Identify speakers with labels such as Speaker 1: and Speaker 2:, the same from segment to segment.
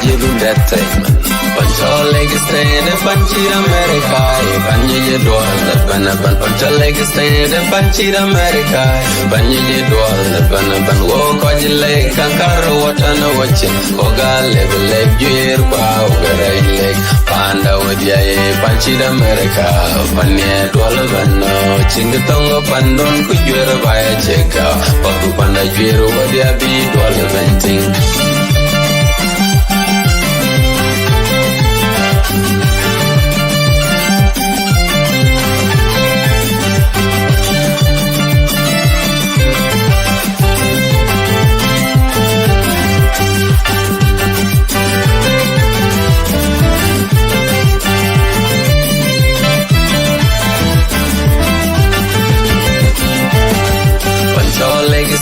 Speaker 1: jilu that time. Pancho leg stay the Panchi America. Banyi dwal banaban. Pancho leg stay the Panchi America. Banyi dwal banaban. Wo koji leg kankaro watana wachin. Oga leg juir pa ogara leg. Panda wadiaye Panchi America. Panye dwal bano. Chingitongo pandon kujuir baya cheka. Paku panda juir wadiabi dwal venting.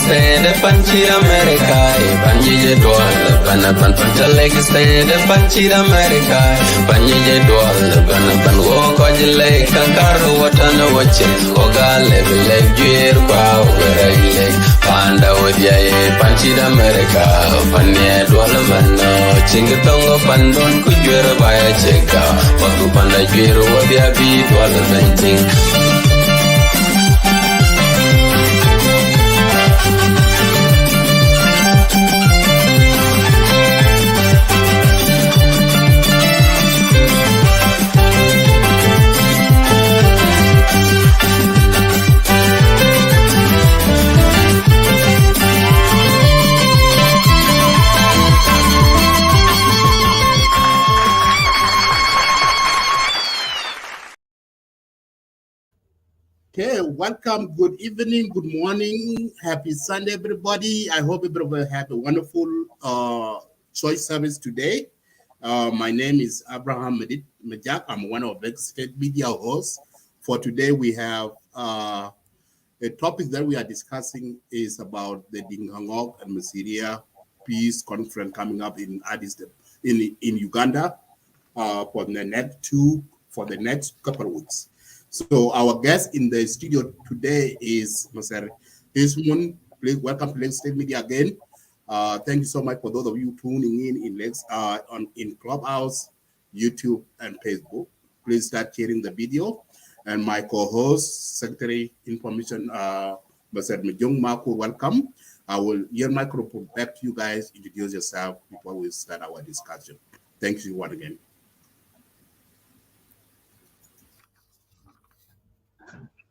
Speaker 1: The Panchi America, Banyi Dwal, Banaban, Pancha Leg stay the Panchi America, Banyi Dwal, Banaban, walk on the lake, Kankaro, Watana watching, Oga level leg, Juir Bow, where I leg, Panda with Yae, Panchi America, Panya Dwalabano, Chingatongo Pandon, Kujura by a cheka, Paku Panda Juir, what they be Dwalabanting.
Speaker 2: Okay, welcome, good evening, good morning, happy Sunday, everybody. I hope everybody have a wonderful choice service today. My name is Abraham Majak. I'm one of the state media hosts. For today, we have a topic that we are discussing is about the Ngok and Misseriya peace conference coming up in Addis in Uganda for the next couple of weeks. So our guest in the studio today is Mr. Edmund. Please welcome to Lake State Media again. Thank you so much for those of you tuning in Clubhouse, YouTube, and Facebook. Please start sharing the video. And my co-host, Secretary Information, Mr. Mjong Marco, welcome. I will yield microphone back to you guys. Introduce yourself before we start our discussion. Thank you once again.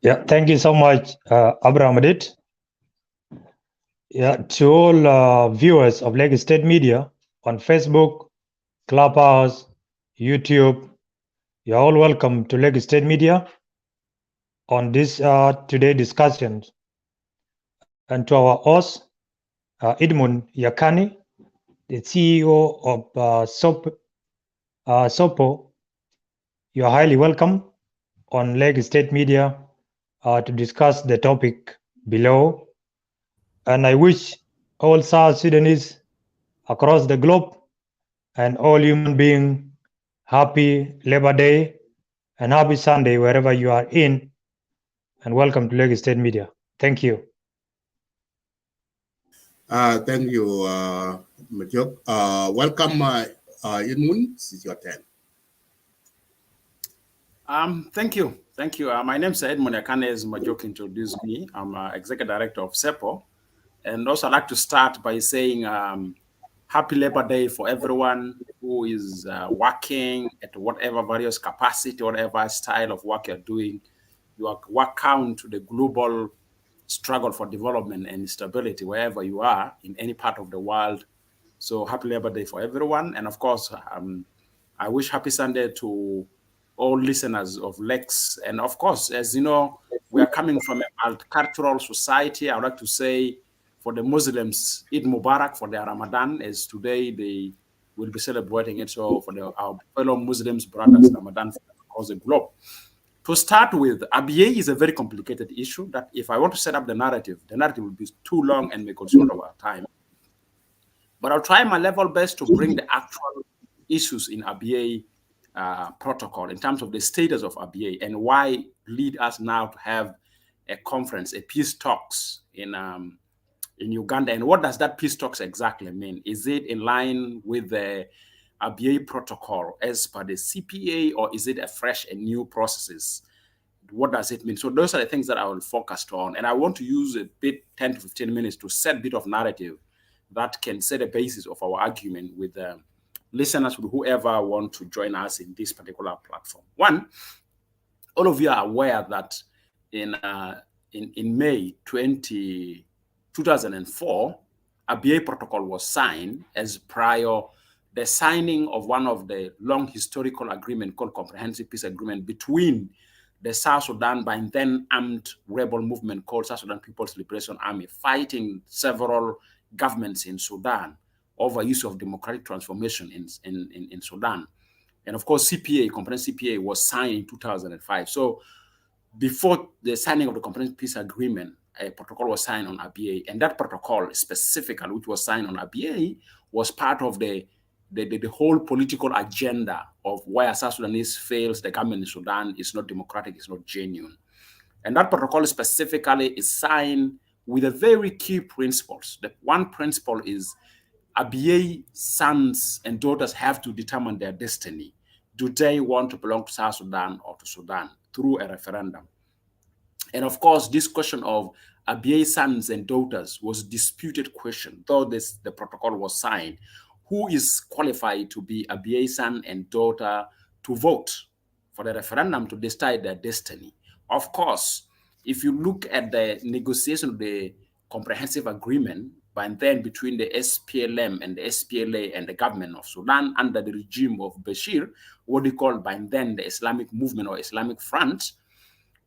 Speaker 3: Yeah, thank you so much, Abraham Adit. Yeah, to all viewers of Lagos State Media on Facebook, Clubhouse, YouTube, you're all welcome to Lagos State Media on this today discussion. And to our host, Edmund Yakani, the CEO of SOPO, you're highly welcome on Lagos State Media to discuss the topic below. And I wish all South Sudanese across the globe and all human beings happy Labor Day and happy Sunday wherever you are in. And welcome to Lagos State Media. Thank you.
Speaker 2: Thank you, Majok. Welcome, Edmund. This is your turn.
Speaker 4: Thank you. My name is Edmund Yakani, as Majok introduced me. I'm Executive Director of SEPO. And also I'd like to start by saying happy Labor Day for everyone who is working at whatever various capacity, whatever style of work you're doing. Your work count to the global struggle for development and stability wherever you are in any part of the world. So happy Labor Day for everyone. And of course, I wish happy Sunday to all listeners of Lex. And of course, as you know, we are coming from a multicultural society. I would like to say for the Muslims, Eid Mubarak for their Ramadan, as today they will be celebrating it. So for our fellow Muslims, brothers, Ramadan across the globe. To start with, Abyei is a very complicated issue that if I want to set up the narrative will be too long and may consume our time. But I'll try my level best to bring the actual issues in Abyei protocol in terms of the status of Abyei and why lead us now to have a conference, a peace talks in Uganda. And what does that peace talks exactly mean? Is it in line with the Abyei protocol as per the CPA, or is it a fresh and new processes? What does it mean? So those are the things that I will focus on. And I want to use a bit 10 to 15 minutes to set a bit of narrative that can set a basis of our argument with the listeners, with whoever want to join us in this particular platform. One, all of you are aware that in May 2004, Abyei protocol was signed as prior the signing of one of the long historical agreement called Comprehensive Peace Agreement between the South Sudan by then armed rebel movement called South Sudan People's Liberation Army, fighting several governments in Sudan over use of democratic transformation in Sudan. And of course, CPA, Comprehensive CPA, was signed in 2005. So before the signing of the Comprehensive Peace Agreement, a protocol was signed on Abyei. And that protocol specifically, which was signed on Abyei, was part of the whole political agenda of where South Sudanese feels the government in Sudan is not democratic, it's not genuine. And that protocol specifically is signed with a very key principles. The one principle is Abyei sons and daughters have to determine their destiny. Do they want to belong to South Sudan or to Sudan through a referendum? And of course, this question of Abyei sons and daughters was a disputed question, though the protocol was signed. Who is qualified to be Abyei son and daughter to vote for the referendum to decide their destiny? Of course, if you look at the negotiation of the comprehensive agreement by then between the SPLM and the SPLA and the government of Sudan under the regime of Bashir, what they call by then the Islamic movement or Islamic Front,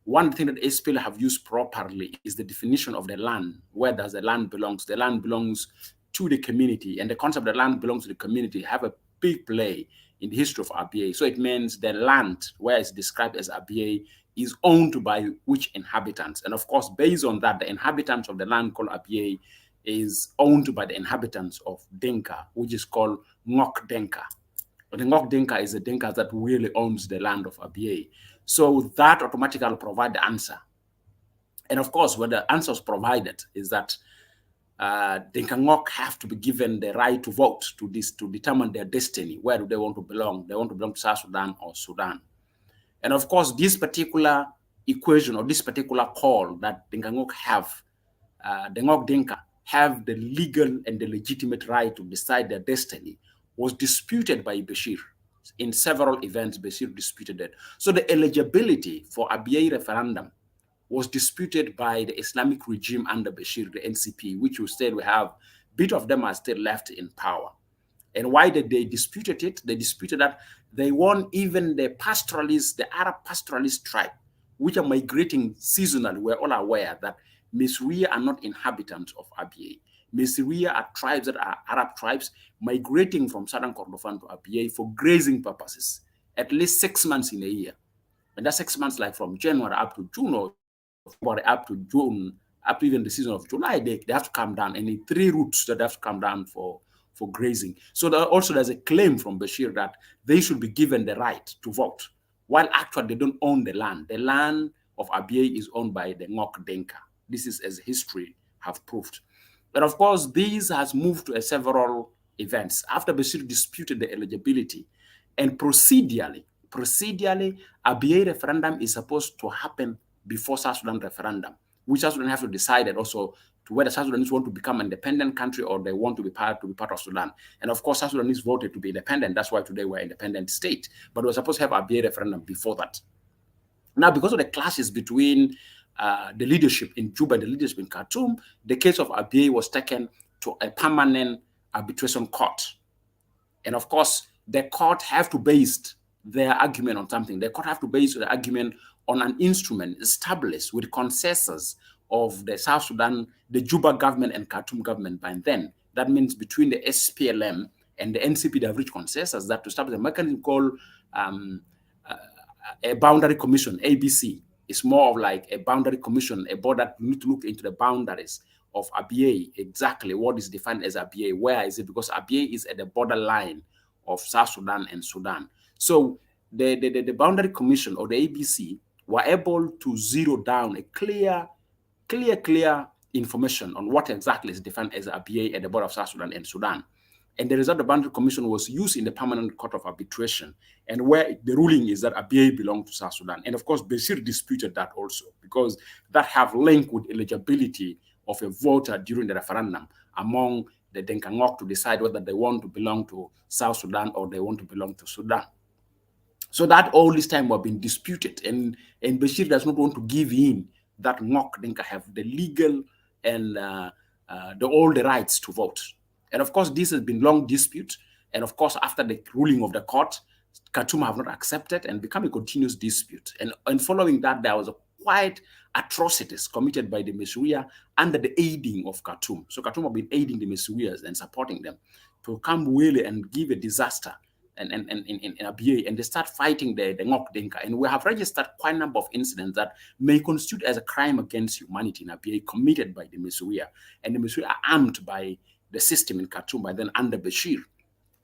Speaker 4: one thing that SPLA have used properly is the definition of the land. Where does the land belong? The land belongs to the community, and the concept that land belongs to the community have a big play in the history of Abyei. So it means the land where it's described as Abyei is owned by which inhabitants. And of course, based on that, the inhabitants of the land called Abyei is owned by the inhabitants of Dinka, which is called Ngok Dinka. But the Ngok Dinka is the Dinka that really owns the land of Abyei. So that automatically provides the answer. And of course, when the answer is provided is that Dinka Ngok have to be given the right to vote to determine their destiny. Where do they want to belong? They want to belong to South Sudan or Sudan. And of course, this particular equation or this particular call that Dinka Ngok have, the Ngok Dinka have the legal and the legitimate right to decide their destiny, was disputed by Bashir. In several events, Bashir disputed it. So the eligibility for Abyei referendum was disputed by the Islamic regime under Bashir, the NCP, which we said we have, a bit of them are still left in power. And why did they disputed it? They disputed that they want even the pastoralists, the Arab pastoralist tribe, which are migrating seasonally. We're all aware that Misseriya are not inhabitants of Abyei. Misseriya are tribes that are Arab tribes migrating from southern Kordofan to Abyei for grazing purposes, at least 6 months in a year. And that's 6 months, like from January up to June, or February up to June, up to even the season of July, they have to come down. And in 3 routes that have to come down for grazing. So also there's a claim from Bashir that they should be given the right to vote, while actually they don't own the land. The land of Abyei is owned by the Ngok Dinka. This is as history have proved. But of course, these has moved to several events after Bashir disputed the eligibility. And procedurally, Abyei referendum is supposed to happen before South Sudan referendum, which South Sudan have to decide it also to whether South Sudanese want to become an independent country or they want to be part of Sudan. And of course, South Sudanese voted to be independent. That's why today we're an independent state. But we're supposed to have Abyei referendum before that. Now, because of the clashes between the leadership in Juba and the leadership in Khartoum, the case of Abyei was taken to a permanent arbitration court. And of course, the court have to base their argument on something. The court have to base their argument on an instrument established with consensus of the South Sudan, the Juba government and Khartoum government by then. That means between the SPLM and the NCP, they have reached consensus that to establish a mechanism called a boundary commission, ABC. It's more of like a boundary commission, a board that need to look into the boundaries of Abyei, exactly what is defined as Abyei. Where is it? Because Abyei is at the borderline of South Sudan and Sudan. So the boundary commission or the ABC were able to zero down a clear information on what exactly is defined as Abyei at the border of South Sudan and Sudan. And the result of the Boundary Commission was used in the Permanent Court of Arbitration, and where the ruling is that Abyei belonged to South Sudan. And of course, Bashir disputed that also, because that have linked with eligibility of a voter during the referendum among the Dinka Ngok to decide whether they want to belong to South Sudan or they want to belong to Sudan. So that all this time have been disputed, and Bashir does not want to give in that Ngok Dinka have the legal and all the rights to vote. And of course, this has been long dispute. And of course, after the ruling of the court, Khartoum have not accepted and become a continuous dispute. And following that, there was quite atrocities committed by the Misseriya under the aiding of Khartoum. So Khartoum have been aiding the Misseriyas and supporting them to come really and give a disaster in Abyei, and they start fighting the Ngok Dinka. And we have registered quite a number of incidents that may constitute as a crime against humanity in Abyei committed by the Misseriya. And the Misseriya are armed by the system in Khartoum, by then under Bashir.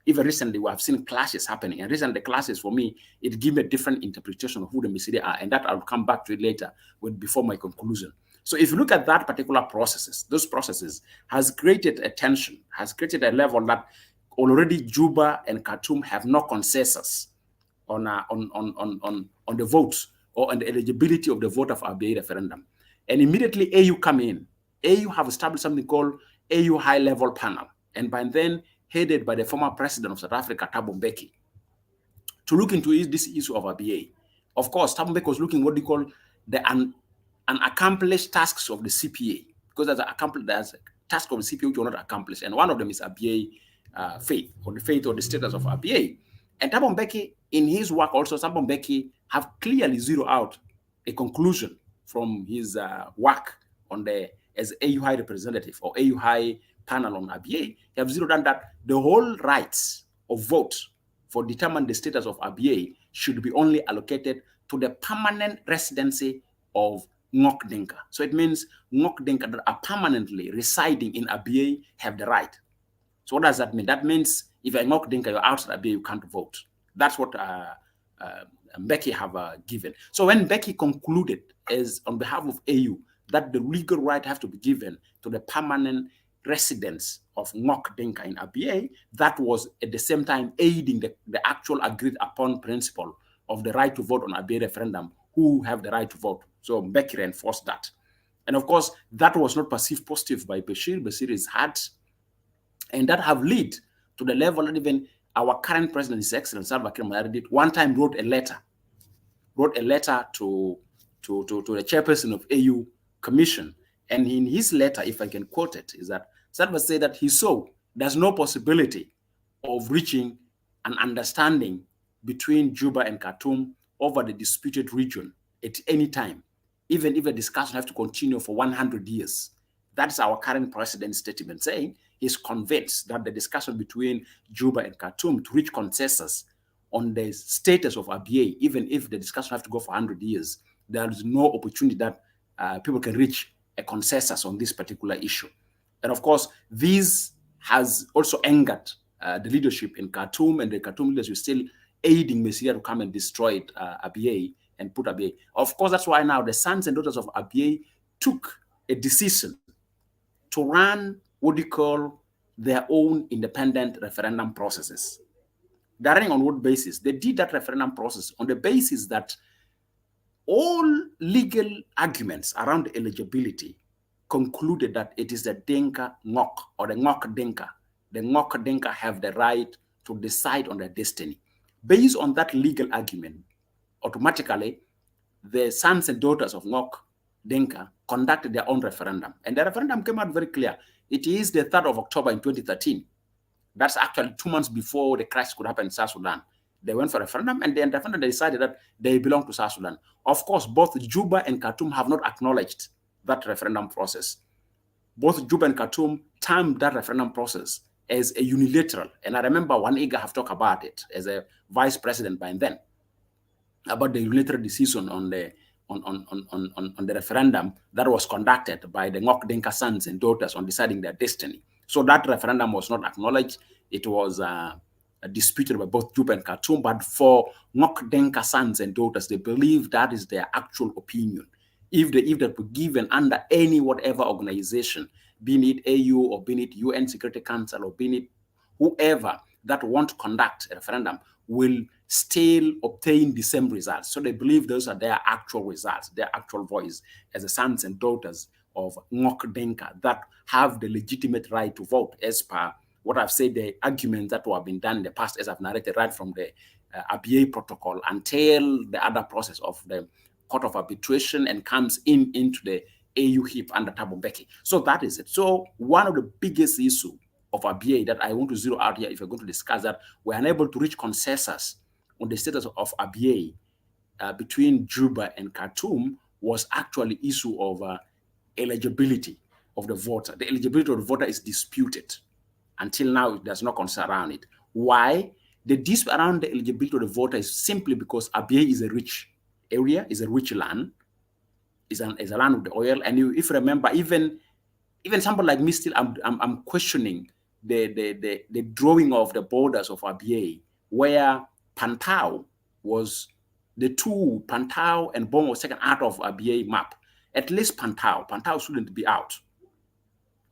Speaker 4: Even recently, we have seen clashes happening. And recently, the clashes, for me, it gives me a different interpretation of who the Misseriya are. And that I'll come back to it later before my conclusion. So if you look at that particular processes, those processes has created a tension, has created a level that already Juba and Khartoum have no consensus on the votes or on the eligibility of the vote of Abyei referendum. And immediately AU come in. AU have established something called AU high-level panel, and by then headed by the former president of South Africa, Thabo Mbeki, to look into this issue of Abyei. Of course, Thabo Mbeki was looking what they call the unaccomplished tasks of the CPA, because there's a task of the CPA which were not accomplished, and one of them is Abyei faith, or the faith or the status of Abyei. And Thabo Mbeki, in his work also, Thabo Mbeki have clearly zeroed out a conclusion from his work on as AU High representative or AU High panel on Abyei. He have zeroed out that the whole rights of vote for determine the status of Abyei should be only allocated to the permanent residency of Ngok Dinka. So it means Ngok Dinka that are permanently residing in Abyei have the right. So what does that mean? That means if you're Ngok Dinka, you're outside Abyei, you can't vote. That's what Mbeki have given. So when Mbeki concluded as on behalf of AU that the legal right have to be given to the permanent residents of Ngok Dinka in Abyei, that was at the same time aiding the actual agreed upon principle of the right to vote on Abyei referendum, who have the right to vote. So Mbeki reinforced that. And of course, that was not perceived positive by Bashir. Bashir is hard. And that have led to the level that even our current president, His Excellency Salva Kiir Mayardit, one time wrote a letter to the chairperson of AU Commission. And in his letter, if I can quote it, is that Salva said that he saw there's no possibility of reaching an understanding between Juba and Khartoum over the disputed region at any time, even if the discussion have to continue for 100 years. That's our current president's statement, saying he's convinced that the discussion between Juba and Khartoum to reach consensus on the status of Abyei, even if the discussion have to go for 100 years, there is no opportunity that people can reach a consensus on this particular issue. And of course, this has also angered the leadership in Khartoum, and the Khartoum leaders were still aiding Misseriya to come and destroy Abyei and put Abyei. Of course, that's why now the sons and daughters of Abyei took a decision to run what they call their own independent referendum processes. They're running on what basis? They did that referendum process on the basis that all legal arguments around eligibility concluded that it is the Dinka Ngok or the Ngok Dinka. The Ngok Dinka have the right to decide on their destiny. Based on that legal argument, automatically, the sons and daughters of Ngok Dinka conducted their own referendum. And the referendum came out very clear. It is the 3rd of October in 2013. That's actually 2 months before the crisis could happen in South Sudan. They went for a referendum, and then the referendum decided that they belong to South Sudan. Of course, both Juba and Khartoum have not acknowledged that referendum process. Both Juba and Khartoum termed that referendum process as a unilateral. And I remember Waniga have talked about it as a vice president by then, about the unilateral decision on the referendum that was conducted by the Ngok Dinka sons and daughters on deciding their destiny. So that referendum was not acknowledged. It was disputed by both Juba and Khartoum, but for Ngok Dinka sons and daughters, they believe that is their actual opinion. If they were given under any whatever organization, be it AU or be it UN Security Council or be it whoever that want to conduct a referendum will still obtain the same results. So they believe those are their actual results, their actual voice as the sons and daughters of Ngok Dinka that have the legitimate right to vote as per what I've said, the arguments that have been done in the past, as I've narrated right from the Abyei protocol until the other process of the Court of Arbitration and comes into the AU heap under Thabo Mbeki. So that is it. So one of the biggest issues of Abyei that I want to zero out here, if we're going to discuss that, we're unable to reach consensus on the status of Abyei between Juba and Khartoum was actually issue of eligibility of the voter. The eligibility of the voter is disputed. Until now, there's no concern around it. Why? The dispute around the eligibility of the voter is simply because Abyei is a rich area, is a rich land, is a land with the oil. And if you remember, even somebody like me still, I'm questioning the drawing of the borders of Abyei, where Pantau was the two, Pantau and Bom was taken out of Abyei map. At least Pantau shouldn't be out.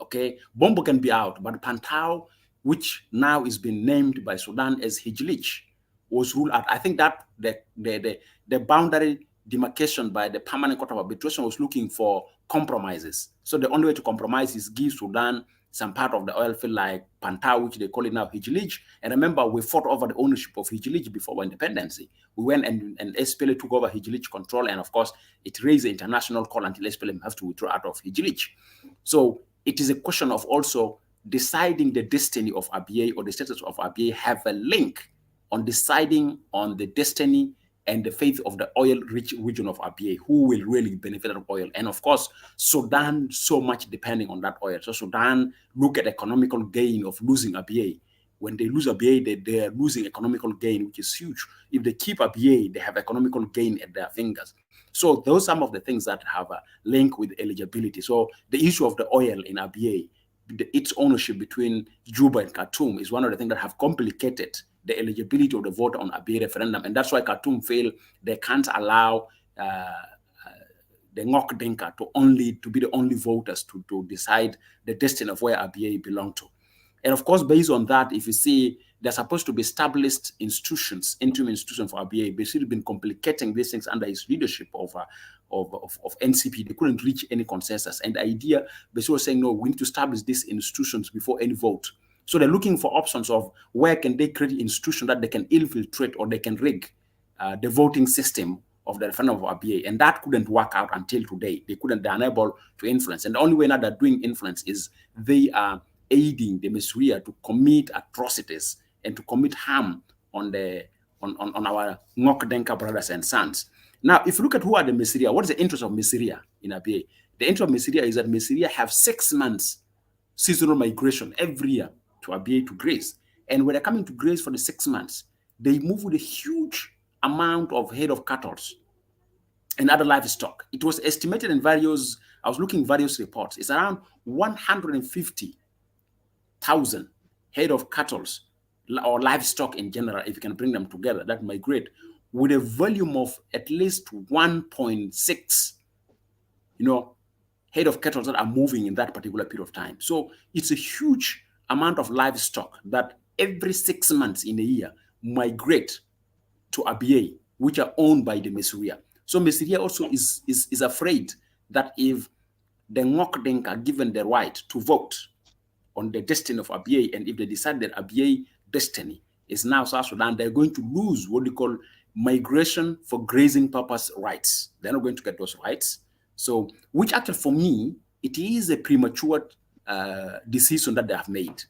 Speaker 4: Okay, Bombo can be out, but Pantau, which now is being named by Sudan as Hijlich, was ruled out. I think that the boundary demarcation by the Permanent Court of Arbitration was looking for compromises. So the only way to compromise is give Sudan some part of the oil field like Pantau, which they call it now Hijlich. And remember, we fought over the ownership of Hijlich before our independence. We went and SPLA took over Hijlich control, and of course, it raised the international call until SPLA has to withdraw out of Hijlich. So it is a question of also deciding the destiny of Abyei or the status of Abyei have a link on deciding on the destiny and the fate of the oil-rich region of Abyei, who will really benefit from oil. And of course, Sudan so much depending on that oil. So Sudan look at economical gain of losing Abyei. When they lose Abyei, they are losing economical gain, which is huge. If they keep Abyei, they have economical gain at their fingers. So those are some of the things that have a link with eligibility. So the issue of the oil in Abyei, its ownership between Juba and Khartoum is one of the things that have complicated the eligibility of the voter on Abyei referendum. And that's why Khartoum feel they can't allow the Ngok Dinka to be the only voters to decide the destiny of where Abyei belong to. And of course, based on that, if you see, they're supposed to be established institutions, interim institutions for Abyei. Basically been complicating these things under his leadership of NCP. They couldn't reach any consensus. And the idea, basically was saying, no, we need to establish these institutions before any vote. So they're looking for options of where can they create institutions that they can infiltrate or they can rig the voting system of the referendum of Abyei. And that couldn't work out until today. They're unable to influence. And the only way now they're doing influence is they are aiding the Misseriya to commit atrocities and to commit harm on our Ngok Dinka brothers and sons. Now, if you look at who are the Misseriya, what is the interest of Misseriya in Abyei? The interest of Misseriya is that Misseriya have 6 months seasonal migration every year to Abyei to graze. And when they're coming to graze for the 6 months, they move with a huge amount of head of cattle and other livestock. It was estimated in I was looking at various reports, it's around 150,000 head of cattle or livestock in general, if you can bring them together, that migrate with a volume of at least 1.6, head of cattle that are moving in that particular period of time. So it's a huge amount of livestock that every 6 months in a year migrate to Abyei, which are owned by the Misseriya. So Misseriya also is afraid that if the Ngok Dinka are given the right to vote on the destiny of Abyei, and if they decide that Abyei destiny is now South Sudan, they're going to lose what they call migration for grazing purpose rights. They're not going to get those rights. So, which actually for me, it is a premature decision that they have made.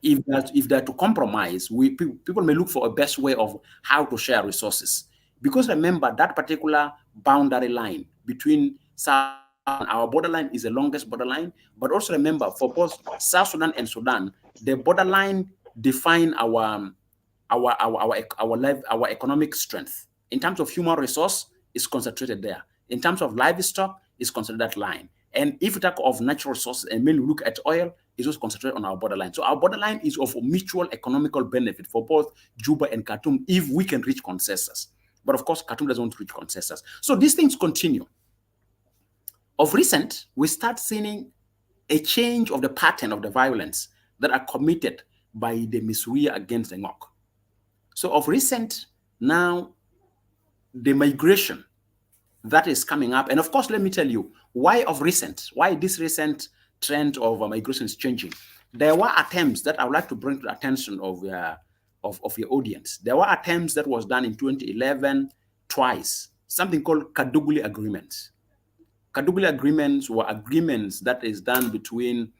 Speaker 4: If they're to compromise, people may look for a best way of how to share resources. Because remember, that particular boundary line between South and our borderline is the longest borderline. But also remember, for both South Sudan and Sudan, the borderline define our economic strength. In terms of human resource, it's concentrated there. In terms of livestock, it's concentrated that line. And if we talk of natural resources and mainly look at oil, it's also concentrated on our borderline. So our borderline is of mutual economical benefit for both Juba and Khartoum if we can reach consensus. But of course, Khartoum doesn't want to reach consensus. So these things continue. Of recent, we start seeing a change of the pattern of the violence that are committed by the Misseriya against the Ngok. So of recent, now the migration that is coming up, and of course, let me tell you why this recent trend of migration is changing. There were attempts that I would like to bring to the attention of your audience. There were attempts that was done in 2011 twice, something called Kadugli agreements. Kadugli agreements were agreements that is done between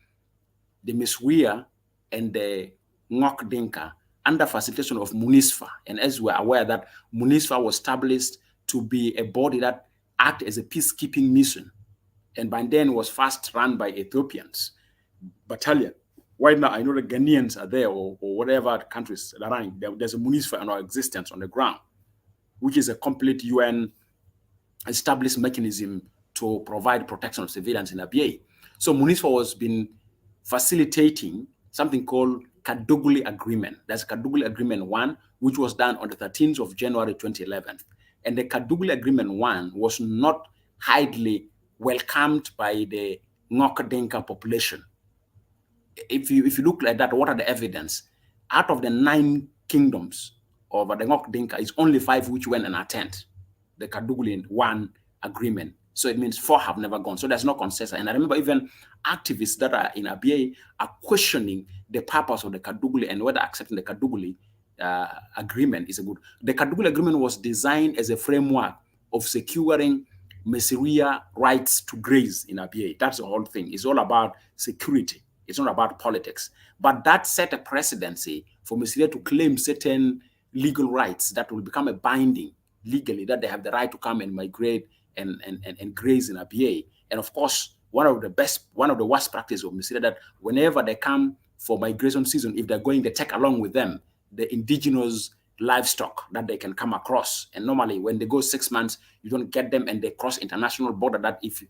Speaker 4: the Misseriya and the Ngok Dinka under facilitation of UNISFA. And as we're aware that UNISFA was established to be a body that acted as a peacekeeping mission. And by then was first run by Ethiopians battalion. Right now, I know the Ghanaians are there or whatever countries that are running. There's a UNISFA in our existence on the ground, which is a complete UN established mechanism to provide protection of civilians in Abyei. So UNISFA was been facilitating something called Kadugli Agreement. That's Kadugli Agreement 1, which was done on the 13th of January 2011. And the Kadugli Agreement 1 was not highly welcomed by the Ngok Dinka population. If you look like that, what are the evidence? Out of the 9 kingdoms of the Ngok Dinka, it's only 5 which went and attend the Kadugli 1 agreement. So it means 4 have never gone. So there's no consensus. And I remember even activists that are in Abyei are questioning the purpose of the Kadugli and whether accepting the Kadugli agreement is a good. The Kadugli agreement was designed as a framework of securing Misseriya rights to graze in Abyei. That's the whole thing. It's all about security. It's not about politics. But that set a precedency for Misseriya to claim certain legal rights that will become a binding legally, that they have the right to come and migrate and graze in Abyei. And of course, one of the worst practices of Misseriya that whenever they come for migration season, if they're going, they take along with them the indigenous livestock that they can come across. And normally when they go 6 months, you don't get them and they cross international border that if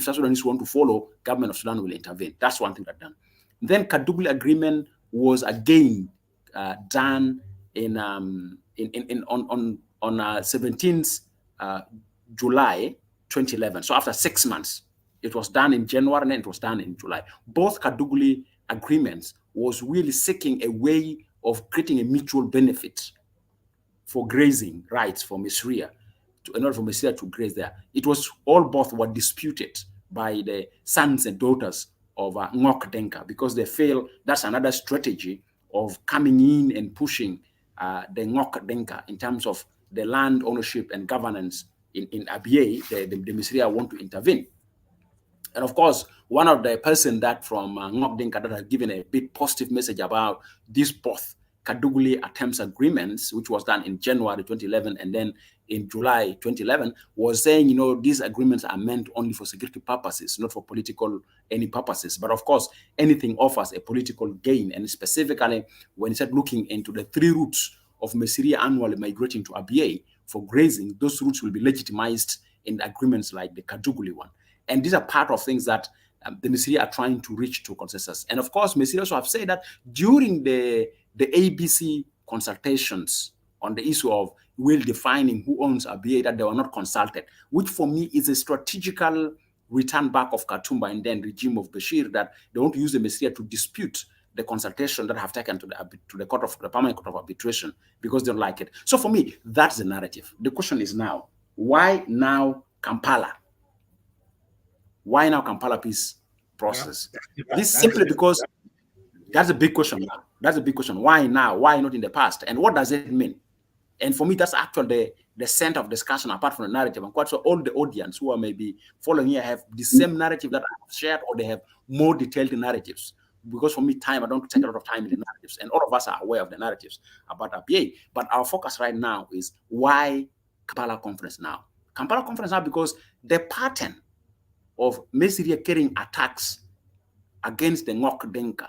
Speaker 4: South Sudanese want to follow, government of Sudan will intervene. That's one thing that's done. Then Kadugli agreement was again done on 17th July 2011. So after 6 months, it was done in January and then it was done in July. Both Kadugli agreements was really seeking a way of creating a mutual benefit for grazing rights for Misseriya, in order for Misseriya to graze there. It was both were disputed by the sons and daughters of Ngok Dinka because they feel that's another strategy of coming in and pushing the Ngok Dinka in terms of the land ownership and governance in Abyei. The Misseriya want to intervene. And of course, one of the person that from Ngok Dinka that has given a big positive message about this both Kadugli attempts agreements, which was done in January 2011 and then in July 2011, was saying, you know, these agreements are meant only for security purposes, not for political any purposes. But of course, anything offers a political gain. And specifically, when you start looking into the 3 routes of Misseriya annually migrating to Abyei for grazing, those routes will be legitimized in agreements like the Kadugli one. And these are part of things that the Misseriya are trying to reach to consensus. And of course, Misseriya also have said that during the ABC consultations on the issue of will defining who owns Abyei, that they were not consulted, which for me is a strategical return back of Katumba and then regime of Bashir, that they want to use the Misseriya to dispute the consultation that have taken to the court of the permanent court of arbitration because they don't like it. So for me, that's the narrative. The question is now, why now Kampala? Why now Kampala peace process?
Speaker 2: Yeah.
Speaker 4: This simply because that's a big question now. That's a big question. Why now? Why not in the past? And what does it mean? And for me, that's actually the center of discussion apart from the narrative. And quite so all the audience who are maybe following here have the same narrative that I have shared, or they have more detailed narratives. Because for me, I don't take a lot of time in the narratives. And all of us are aware of the narratives about Abyei. But our focus right now is why Kampala conference now? Kampala conference now because the pattern of Misseriya carrying attacks against the Ngok Dinka,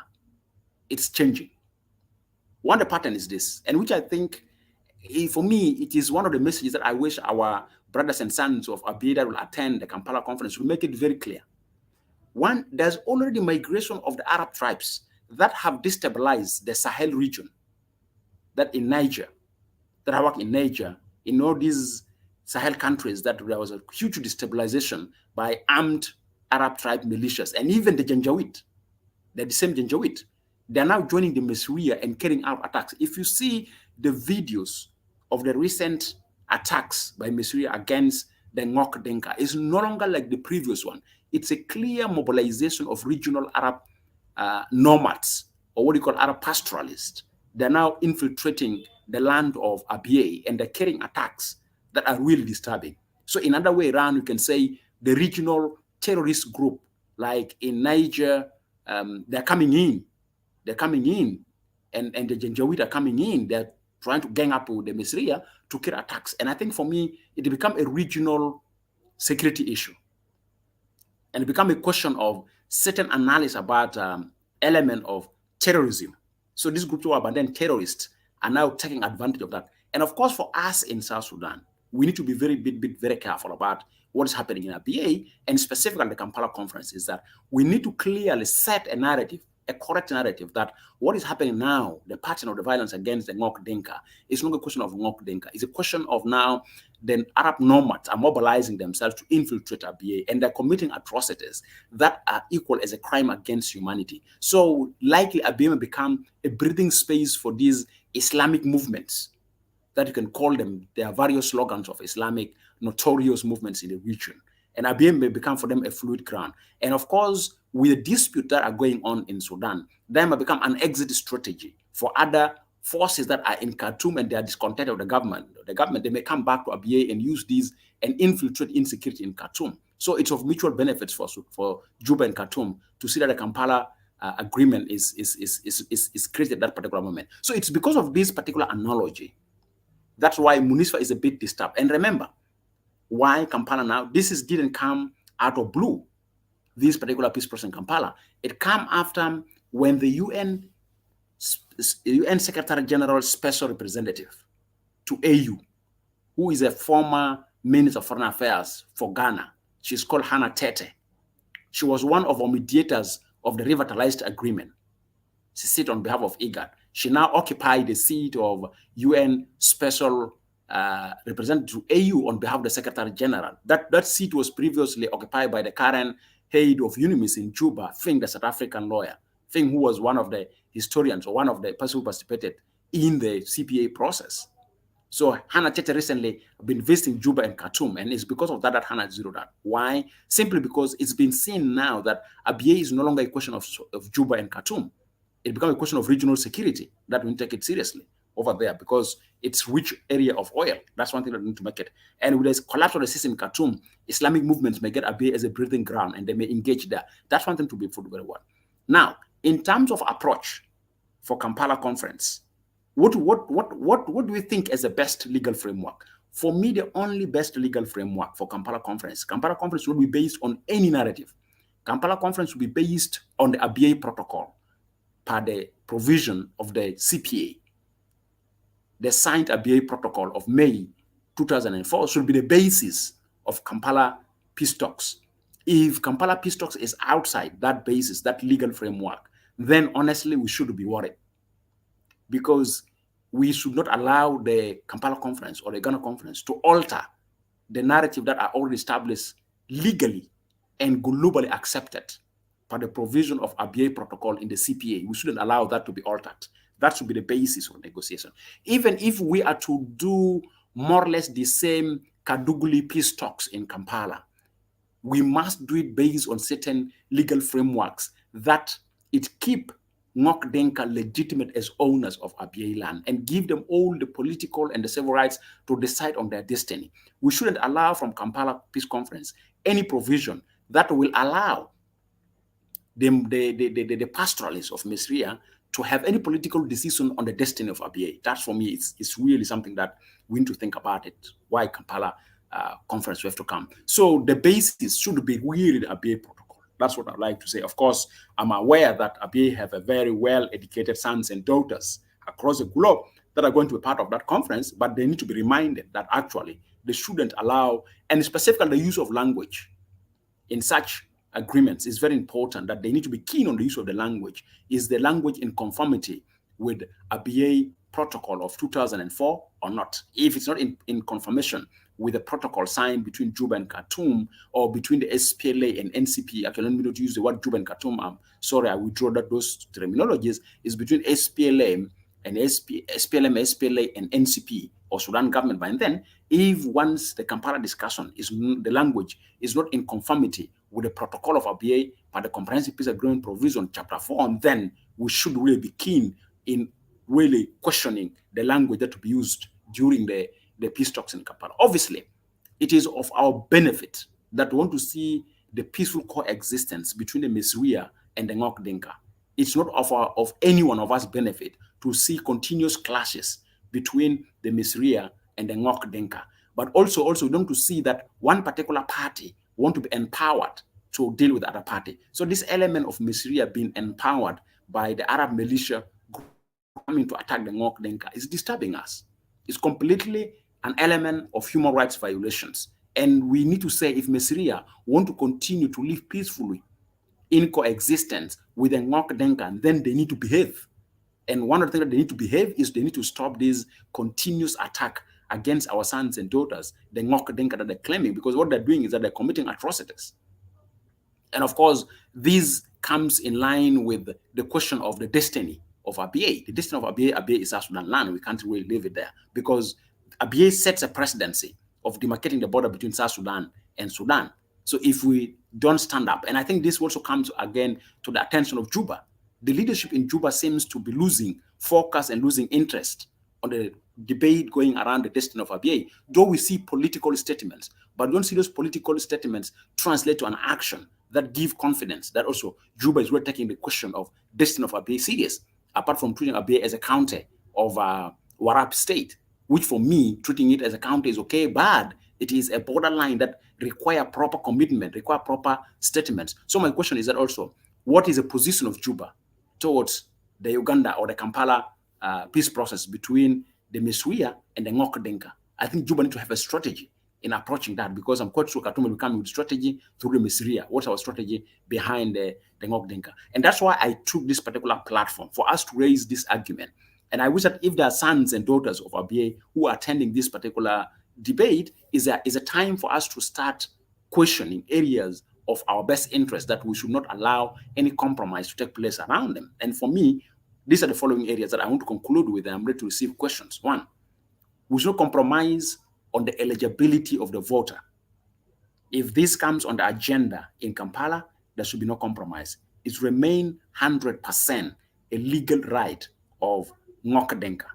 Speaker 4: it's changing. One, the pattern is this, and which I think, for me, it is one of the messages that I wish our brothers and sons of Abyei that will attend the Kampala conference will make it very clear. One, there's already migration of the Arab tribes that have destabilized the Sahel region, that in Niger, that I work in Niger, in all these Sahel countries, that there was a huge destabilization by armed Arab tribe militias, and even the Janjaweed. They're the same Janjaweed. They're now joining the Misseriya and carrying out attacks. If you see the videos of the recent attacks by Misseriya against the Ngok Dinka, it's no longer like the previous one. It's a clear mobilization of regional Arab nomads, or what you call Arab pastoralists. They're now infiltrating the land of Abyei, and they're carrying attacks that are really disturbing. So in another way around, you can say the regional terrorist group, like in Niger, they're coming in. They're coming in, and the Janjaweed are coming in. They're trying to gang up with the Misseriya to carry attacks. And I think for me, it become a regional security issue. And it become a question of certain analysis about element of terrorism. So these groups who are abandoned terrorists are now taking advantage of that. And of course, for us in South Sudan, we need to be very careful about what is happening in Abyei, and specifically the Kampala conference, is that we need to clearly set a narrative, a correct narrative, that what is happening now, the pattern of the violence against the Ngok Dinka, is not a question of Ngok Dinka. It's a question of now the Arab nomads are mobilizing themselves to infiltrate Abyei, and they're committing atrocities that are equal as a crime against humanity. So likely Abyei may become a breathing space for these Islamic movements, that you can call them. There are various slogans of Islamic notorious movements in the region. And Abyei may become for them a fluid ground. And of course, with the dispute that are going on in Sudan, they might become an exit strategy for other forces that are in Khartoum and they are discontented with the government. They may come back to Abyei and use these and infiltrate insecurity in Khartoum. So it's of mutual benefits for Juba and Khartoum to see that the Kampala agreement is created at that particular moment. So it's because of this particular analogy. That's why UNISFA is a bit disturbed. And remember, why Kampala now? This didn't come out of blue, this particular peace process in Kampala. It came after when the UN Secretary General Special Representative to AU, who is a former Minister of Foreign Affairs for Ghana, she's called Hannah Tete. She was one of our mediators of the revitalized agreement. She sits on behalf of IGAD. She now occupied the seat of UN Special Representative to AU on behalf of the Secretary General. That seat was previously occupied by the current head of UNIMIS in Juba, Fing, the South African lawyer. Fing, who was one of the historians or one of the persons who participated in the CPA process. So Hannah Tete recently been visiting Juba and Khartoum, and it's because of that that Hannah zeroed out. Why? Simply because it's been seen now that Abyei is no longer a question of Juba and Khartoum. It becomes a question of regional security that we take it seriously over there, because it's rich area of oil. That's one thing that we need to make it. And with the collapse of the system in Khartoum, Islamic movements may get Abyei as a breathing ground and they may engage there. That's one thing to be put very well. Now, in terms of approach for Kampala conference, what do we think is the best legal framework? For me, the only best legal framework for Kampala conference will be based on any narrative. Kampala conference will be based on the Abyei protocol per the provision of the CPA. The signed Abyei protocol of May 2004 should be the basis of Kampala peace talks. If Kampala peace talks is outside that basis, that legal framework, then honestly, we should be worried, because we should not allow the Kampala conference or the Ghana conference to alter the narrative that are already established legally and globally accepted by the provision of Abyei protocol in the CPA. We shouldn't allow that to be altered. That should be the basis of negotiation. Even if we are to do more or less the same Kaduguli peace talks in Kampala, we must do it based on certain legal frameworks that it keep Ngok Dinka legitimate as owners of Abyei land and give them all the political and the civil rights to decide on their destiny. We shouldn't allow from Kampala Peace Conference any provision that will allow the pastoralists of Misseriya to have any political decision on the destiny of Abyei. That for me, it's really something that we need to think about it, why Kampala conference we have to come. So the basis should be really the Abyei protocol. That's what I'd like to say. Of course, I'm aware that Abyei have a very well-educated sons and daughters across the globe that are going to be part of that conference, but they need to be reminded that actually they shouldn't allow, and specifically the use of language in such agreements is very important, that they need to be keen on the use of the language. Is the language in conformity with Abyei protocol of 2004 or not? If it's not in conformation with a protocol signed between Juba and Khartoum, or between the SPLA and NCP. Actually, let me not use the word Juba and Khartoum. I'm sorry, I withdraw those terminologies. Is between SPLM and SPLM, SPLA, and NCP, or Sudan government. But then, if once the Kampala discussion is, the language is not in conformity with the protocol of Abyei, but the Comprehensive Peace Agreement provision, Chapter 4, and then we should really be keen in really questioning the language that to be used during the peace talks in Kampala. Obviously, it is of our benefit that we want to see the peaceful coexistence between the Misseriya and the Ngok Dinka. It's not of any one of us benefit to see continuous clashes between the Misseriya and the Ngok Dinka. But also we want to see that one particular party want to be empowered to deal with the other party. So this element of Misseriya being empowered by the Arab militia coming to attack the Ngok Dinka is disturbing us. It's completely an element of human rights violations. And we need to say, if Misseriya want to continue to live peacefully in coexistence with the Ngok Dinka, then they need to behave. And one of the things that they need to behave is they need to stop this continuous attack against our sons and daughters, the Ngok Dinka that they're claiming, because what they're doing is that they're committing atrocities. And of course, this comes in line with the question of the destiny of Abyei. The destiny of Abyei is South Sudan land. We can't really leave it there, because Abyei sets a presidency of demarcating the border between South Sudan and Sudan. So if we don't stand up, and I think this also comes again to the attention of Juba, the leadership in Juba seems to be losing focus and losing interest on the debate going around the destiny of Abyei. Though we see political statements, but don't see those political statements translate to an action that give confidence that also Juba is really taking the question of destiny of Abyei serious, apart from treating Abyei as a county of Warab state, which for me, treating it as a county is okay, bad. It is a borderline that require proper commitment, require proper statements. So my question is that also, what is the position of Juba towards the Uganda or the Kampala peace process between the Misseriya and the Ngok Dinka? I think Juba needs to have a strategy in approaching that, because I'm quite sure Khartoum will come with strategy through the Misseriya. What's our strategy behind the Ngok Dinka? And that's why I took this particular platform, for us to raise this argument. And I wish that if there are sons and daughters of Abyei who are attending this particular debate, is a time for us to start questioning areas of our best interest that we should not allow any compromise to take place around them. And for me, these are the following areas that I want to conclude with, and I'm ready to receive questions. One, we should not compromise on the eligibility of the voter. If this comes on the agenda in Kampala, there should be no compromise. It remains 100% a legal right of Ngok Dinka.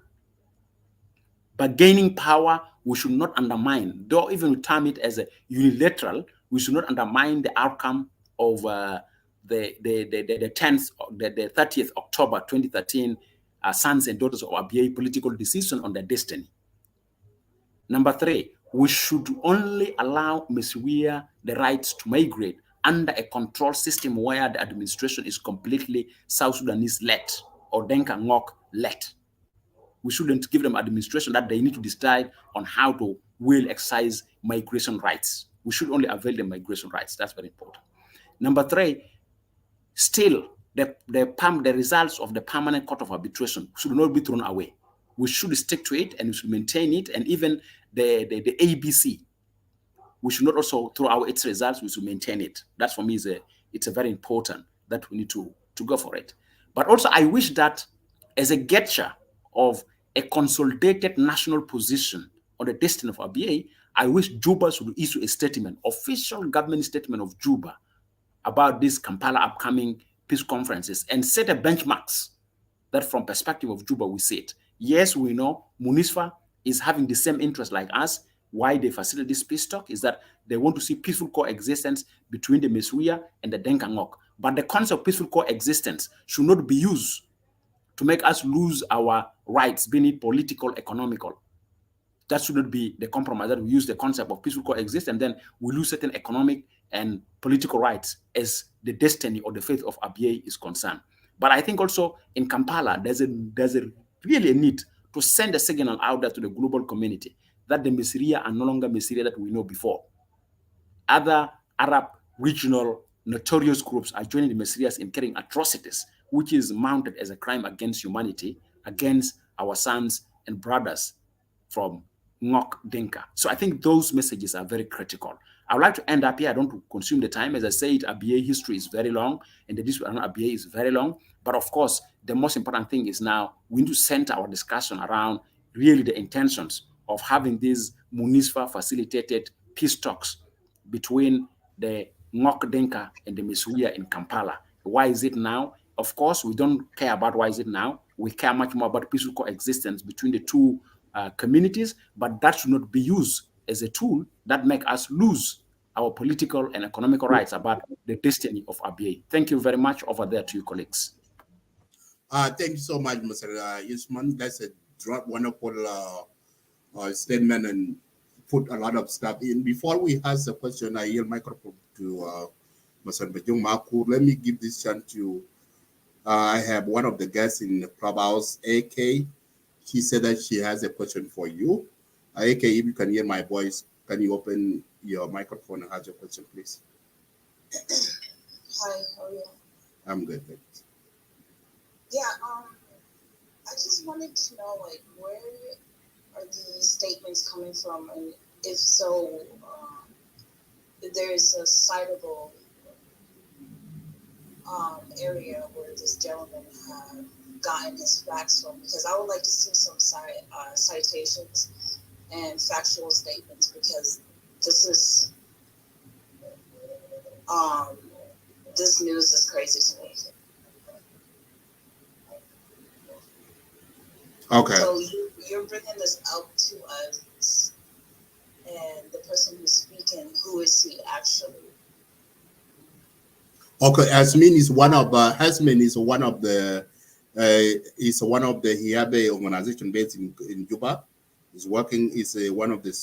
Speaker 4: But gaining power, we should not undermine, though even we term it as a unilateral, we should not undermine the outcome of the 30th October 2013 sons and daughters of Abyei political decision on their destiny. Number three, we should only allow Misseriya the rights to migrate under a control system where the administration is completely South Sudanese-led or Dinka Ngok-led. We shouldn't give them administration that they need to decide on how to will exercise migration rights. We should only avail them migration rights. That's very important. Number three, still the results of the permanent court of arbitration should not be thrown away. We should stick to it and we should maintain it. And even the ABC, we should not also throw out its results. We should maintain it. That for me it's a very important that we need to go for it. But also I wish that as a gesture of a consolidated national position on the destiny of Abyei, I wish Juba should issue a statement, official government statement of Juba about these Kampala upcoming peace conferences, and set a benchmarks that from perspective of Juba we see it. Yes, we know UNISFA is having the same interest like us. Why they facilitate this peace talk is that they want to see peaceful coexistence between the Misseriya and the Dinka Ngok. But the concept of peaceful coexistence should not be used to make us lose our rights, being it political, economical. That shouldn't be the compromise, that we use the concept of peaceful coexistence and then we lose certain economic and political rights as the destiny or the fate of Abyei is concerned. But I think also in Kampala, there's really a need to send a signal out there to the global community that the Misseriya are no longer Misseriya that we know before. Other Arab regional notorious groups are joining the Misserias in carrying atrocities, which is mounted as a crime against humanity, against our sons and brothers from Ngok Dinka. So I think those messages are very critical. I would like to end up here. I don't consume the time. As I said, Abyei history is very long, and the dispute around Abyei is very long. But of course, the most important thing is now we need to center our discussion around really the intentions of having these UNISFA facilitated peace talks between the Ngok Dinka and the Misseriya in Kampala. Why is it now? Of course, we don't care about why is it now. We care much more about peaceful coexistence between the two communities, but that should not be used as a tool that make us lose our political and economical rights about the destiny of Abyei. Thank you very much. Over there to you, colleagues.
Speaker 2: Thank you so much, Mr. Yusman. That's a wonderful statement and put a lot of stuff in. Before we ask the question, I yield microphone to Mr. Bajung Makur. Let me give this chance to, I have one of the guests in the clubhouse, AK. She said that she has a question for you. AK, if you can hear my voice, can you open your microphone and ask your question, please?
Speaker 5: Hi, how are you?
Speaker 2: I'm good, thanks.
Speaker 5: Yeah, I just wanted to know, like, where are these statements coming from? And if so, there's a citable area where this gentleman had gotten his facts from, because I would like to see some citations and factual statements, because this is this news is crazy to me.
Speaker 2: Okay.
Speaker 5: So you're bringing this up to us, and the person who's speaking, who is he actually?
Speaker 2: Okay, Hasmin is one of the Abyei organization based in Juba. Is one of the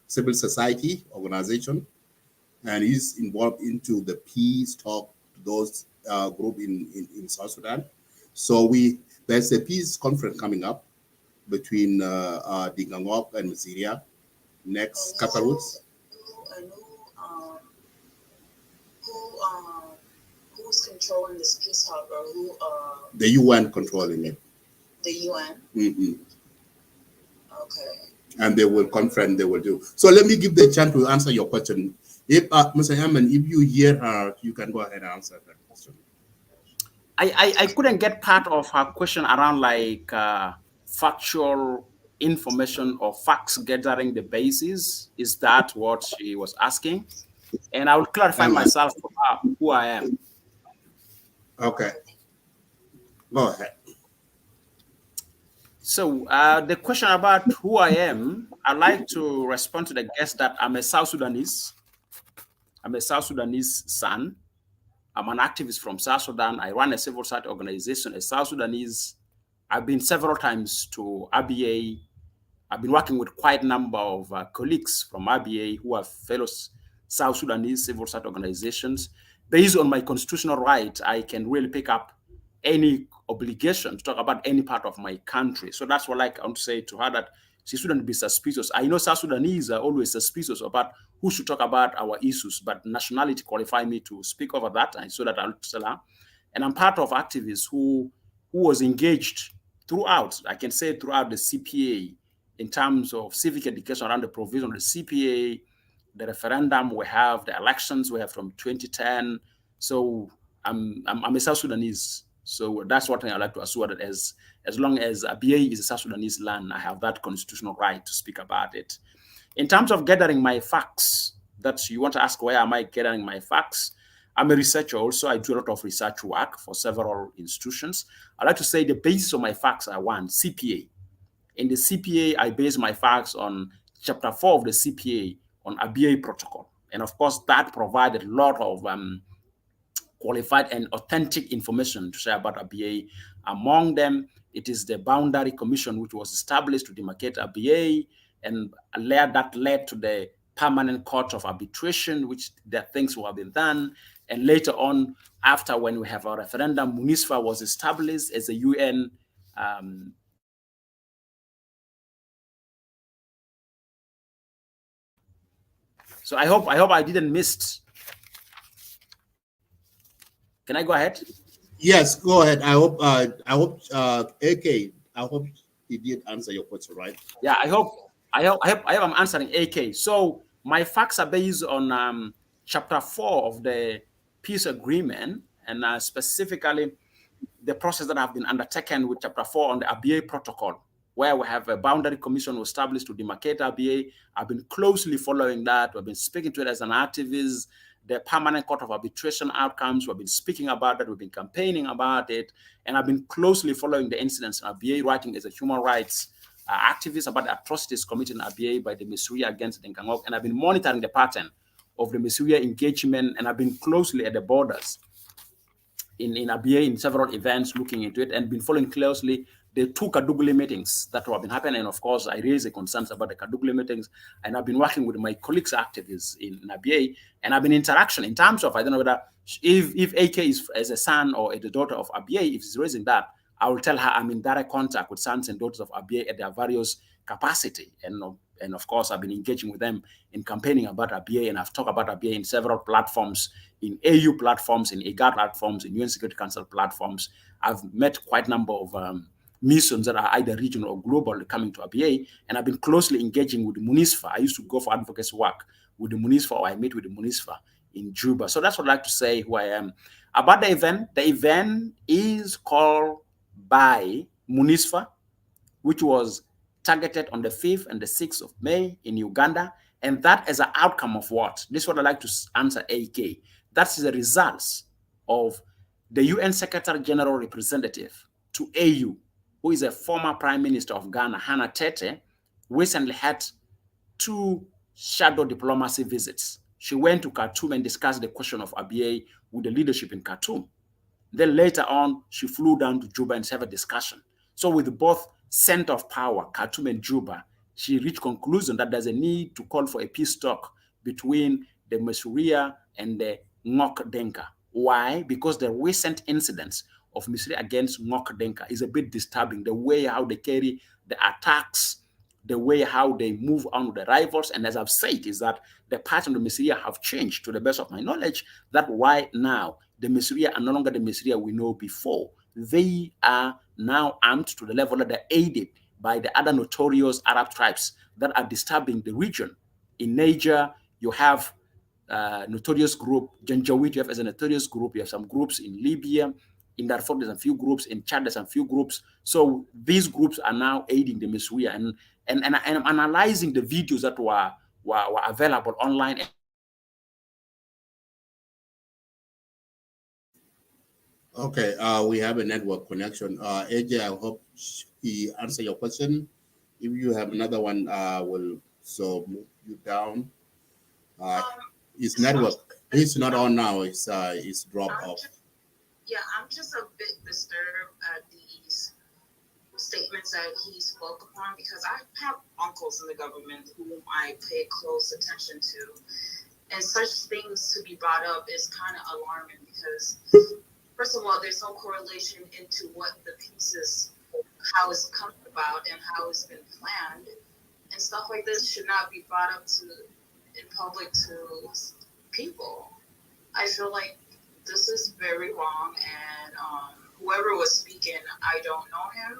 Speaker 2: civil society organization, and he's involved into the peace talk to those group in South Sudan. So there's a peace conference coming up between Ngok and Misseriya next couple of weeks.
Speaker 5: Who's controlling this peace talk, or who?
Speaker 2: The UN controlling it.
Speaker 5: The UN.
Speaker 2: Mm-hmm.
Speaker 5: Okay.
Speaker 2: And they will conference. They will do. So let me give the chance to answer your question. If Mr. Hammond, if you hear her, you can go ahead and answer that question.
Speaker 4: I couldn't get part of her question around like factual information or facts gathering the basis. Is that what she was asking? And I will clarify myself for her, who I am.
Speaker 2: Okay. Go ahead.
Speaker 4: So the question about who I am, I'd like to respond to the guest that I'm a South Sudanese. I'm a South Sudanese son. I'm an activist from South Sudan. I run a civil society organization, a South Sudanese. I've been several times to Abyei. I've been working with quite a number of colleagues from Abyei who are fellow South Sudanese civil society organizations. Based on my constitutional right, I can really pick up any obligation to talk about any part of my country. So that's what I want to say to her, that she shouldn't be suspicious. I know South Sudanese are always suspicious about who should talk about our issues, but nationality qualified me to speak over that, and so that I'll tell her. And I'm part of activists who was engaged throughout, I can say throughout the CPA, in terms of civic education around the provision of the CPA, the referendum we have, the elections we have from 2010. So I'm a South Sudanese. So that's what I like to assure, that as long as Abyei is a South Sudanese land, I have that constitutional right to speak about it. In terms of gathering my facts, that you want to ask, where am I gathering my facts? I'm a researcher also. I do a lot of research work for several institutions. I like to say the basis of my facts are one, CPA. In the CPA, I base my facts on chapter 4 of the CPA on Abyei protocol. And of course, that provided a lot of qualified and authentic information to share about Abyei. Among them, it is the Boundary Commission, which was established to demarcate Abyei, and that led to the Permanent Court of Arbitration, which there things were being done. And later on, after when we have a referendum, UNISFA was established as a UN so I hope I didn't miss. Can I go ahead?
Speaker 2: Yes, go ahead. I hope AK, I hope he did answer your question, right?
Speaker 4: Yeah, I hope I hope I'm answering AK. So my facts are based on chapter 4 of the peace agreement, and specifically the process that have been undertaken with chapter 4 on the Abyei protocol, where we have a boundary commission established to demarcate Abyei. I've been closely following that. We've been speaking to it as an activist. The permanent court of arbitration outcomes, we've been speaking about that. We've been campaigning about it. And I've been closely following the incidents in Abyei, writing as a human rights activist about the atrocities committed in Abyei by the Misseriya against Dinka and Ngok. And I've been monitoring the pattern of the Misseriya engagement, and I've been closely at the borders in Abyei in several events looking into it, and been following closely the 2 Kadugli meetings that have been happening. And of course, I raised the concerns about the Kadugli meetings, and I've been working with my colleagues activists in Abyei, and I've been interaction in terms of, I don't know whether, if AK is as a son or as a daughter of Abyei, if he's raising that, I will tell her I'm in direct contact with sons and daughters of Abyei at their various capacity. And of course, I've been engaging with them in campaigning about Abyei, and I've talked about Abyei in several platforms, in AU platforms, in IGAD platforms, in UN Security Council platforms. I've met quite a number of missions that are either regional or global coming to Abyei, and I've been closely engaging with the UNISFA. I used to go for advocacy work with the UNISFA, or I meet with the UNISFA in Juba. So that's what I'd like to say who I am. About the event is called by UNISFA, which was targeted on the 5th and the 6th of May in Uganda. And that is an outcome of what? This is what I'd like to answer AK. That's the results of the UN Secretary General Representative to AU, who is a former Prime Minister of Ghana, Hannah Tete, recently had 2 shadow diplomacy visits. She went to Khartoum and discussed the question of Abyei with the leadership in Khartoum. Then later on, she flew down to Juba and had a discussion. So with both center of power, Khartoum and Juba, she reached conclusion that there's a need to call for a peace talk between the Misseriya and the Ngok Dinka. Why? Because the recent incidents of Misseriya against Ngok Dinka is a bit disturbing. The way how they carry the attacks, the way how they move on with the rivals. And as I've said, is that the pattern of the Misseriya have changed to the best of my knowledge. That's why now the Misseriya are no longer the Misseriya we know before. They are now armed to the level that they're aided by the other notorious Arab tribes that are disturbing the region. In Niger, you have notorious group, Janjaweed, you have as a notorious group, you have some groups in Libya, in Darfur there's a few groups, in Chad there's a few groups. So these groups are now aiding the Misseriya, and I'm analyzing the videos that were available online.
Speaker 2: Okay, we have a network connection. AJ, I hope he answered your question. If you have another one, we'll move you down. His network, he's not on now. It's dropped off.
Speaker 5: I'm just a bit disturbed at these statements that he spoke upon, because I have uncles in the government whom I pay close attention to, and such things to be brought up is kind of alarming, because first of all, there's no correlation into what the piece is, how it's come about and how it's been planned, and stuff like this should not be brought up in public to people. I feel like this is very wrong, and whoever was speaking, I don't know him.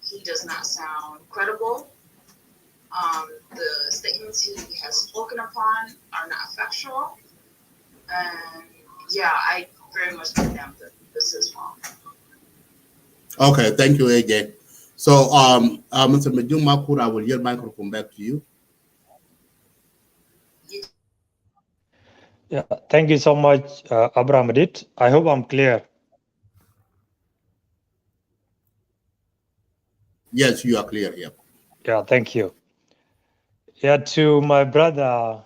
Speaker 5: He does not sound credible. The statements he has spoken upon are not factual, and I very much condemn that this is wrong.
Speaker 2: Okay, thank you, AJ. So, Mr. Medjung Makur, I will yield microphone back to you.
Speaker 3: Yeah, thank you so much, Abraham Adit. I hope I'm clear.
Speaker 2: Yes, you are clear here.
Speaker 3: Yeah, thank you. Yeah, to my brother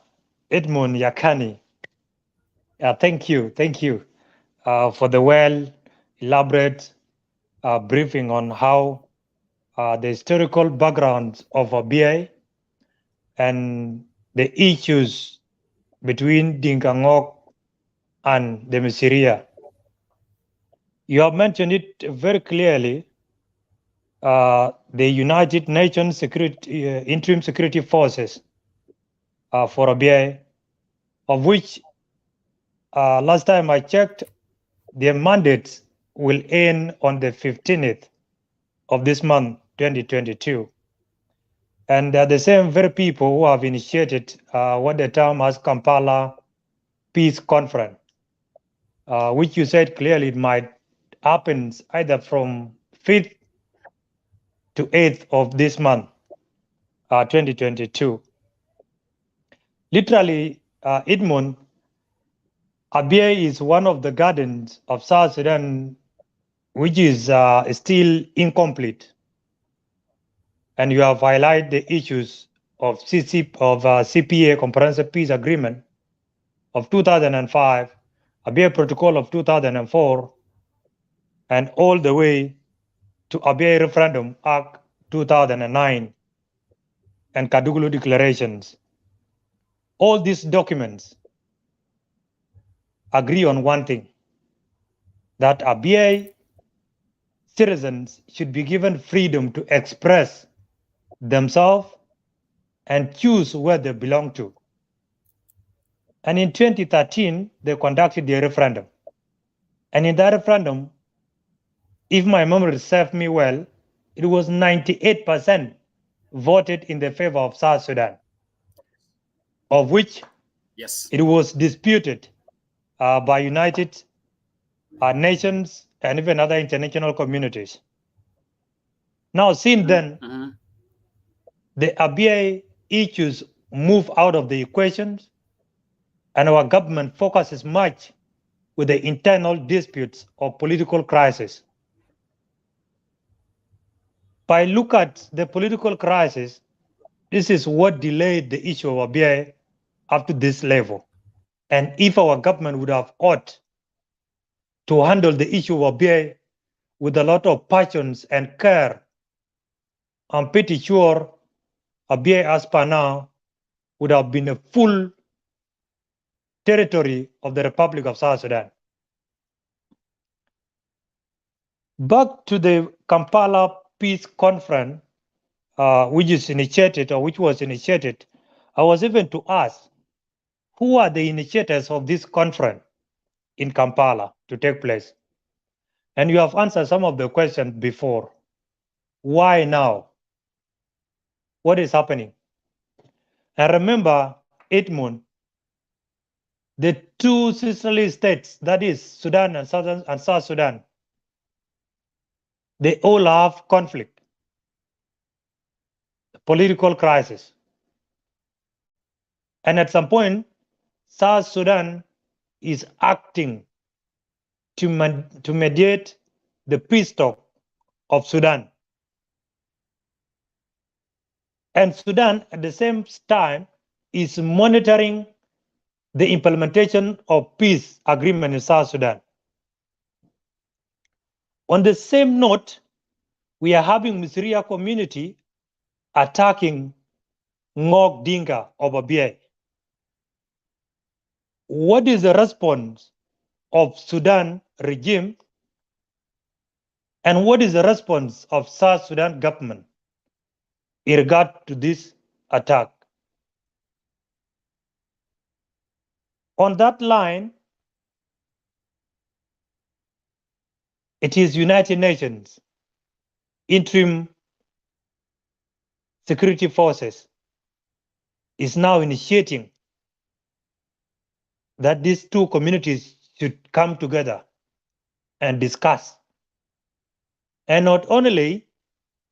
Speaker 3: Edmund Yakani. Yeah, thank you for the well elaborate briefing on how the historical background of Abyei and the issues between Dinka Ngok and the Misseriya. You have mentioned it very clearly. The United Nations Interim Security Forces for Abyei, of which last time I checked, their mandates will end on the 15th of this month, 2022. And they're the same very people who have initiated what they term as Kampala Peace Conference, which you said clearly it might happen either from 5th to 8th of this month, 2022. Literally, Edmund, Abyei is one of the gardens of South Sudan, which is still incomplete. And you have highlighted the issues of CPA, Comprehensive Peace Agreement of 2005, Abyei Protocol of 2004, and all the way to Abyei Referendum Act 2009 and Kadugulu Declarations. All these documents agree on one thing, that Abyei citizens should be given freedom to express themselves and choose where they belong to. And in 2013, they conducted their referendum. And in that referendum, if my memory serves me well, it was 98% voted in the favor of South Sudan, of which it was disputed by United Nations and even other international communities. Now, since then, the Abyei issues move out of the equations, and our government focuses much with the internal disputes of political crisis. By look at the political crisis, this is what delayed the issue of Abyei up to this level. And if our government would have ought to handle the issue of Abyei with a lot of passions and care, I'm pretty sure Abyei as per now would have been a full territory of the Republic of South Sudan. Back to the Kampala Peace Conference, which was initiated, I was even to ask, who are the initiators of this conference in Kampala to take place? And you have answered some of the questions before. Why now? What is happening? And remember, Edmund, the two sisterly states, that is Sudan and South Sudan, they all have conflict, political crisis. And at some point, South Sudan is acting to mediate the peace talk of Sudan. And Sudan, at the same time, is monitoring the implementation of peace agreement in South Sudan. On the same note, we are having Misseriya community attacking Ngok Dinka of Abyei. What is the response of Sudan regime, and what is the response of South Sudan government in regard to this attack? On that line, it is United Nations Interim Security Forces is now initiating that these two communities should come together and discuss. And not only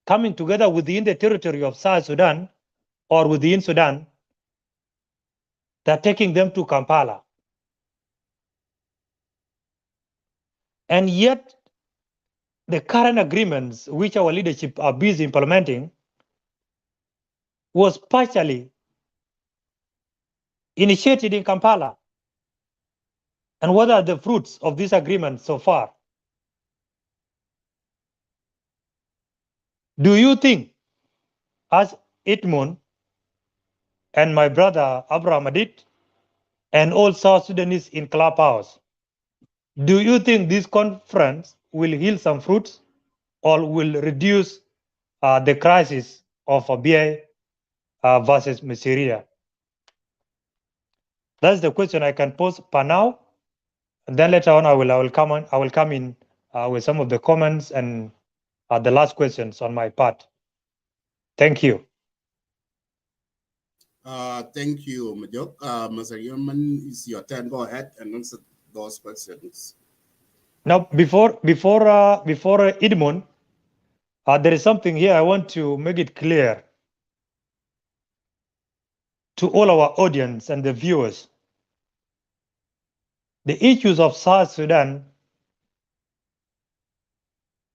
Speaker 3: coming together within the territory of South Sudan or within Sudan, they're taking them to Kampala. And yet, the current agreements which our leadership are busy implementing was partially initiated in Kampala. And what are the fruits of this agreement so far? Do you think, as Edmund and my brother Abraham Adit and all South Sudanese in Clubhouse, do you think this conference will yield some fruits or will reduce the crisis of Abyei versus Misseriya? That's the question I can pose per now. And then later on, I will come in with some of the comments and the last questions on my part. Thank you.
Speaker 2: Thank you, Majok. Mr. it's your turn. Go ahead and answer those questions.
Speaker 3: Now, before Edmund, there is something here I want to make it clear to all our audience and the viewers. The issues of South Sudan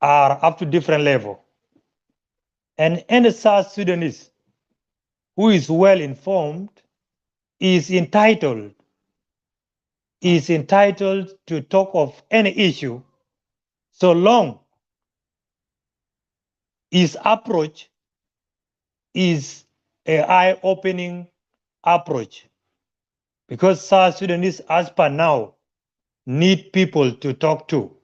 Speaker 3: are up to different level. And any South Sudanese who is well informed is entitled to talk of any issue so long his approach is an eye-opening approach. Because South Sudanese, as per now, need people to talk to.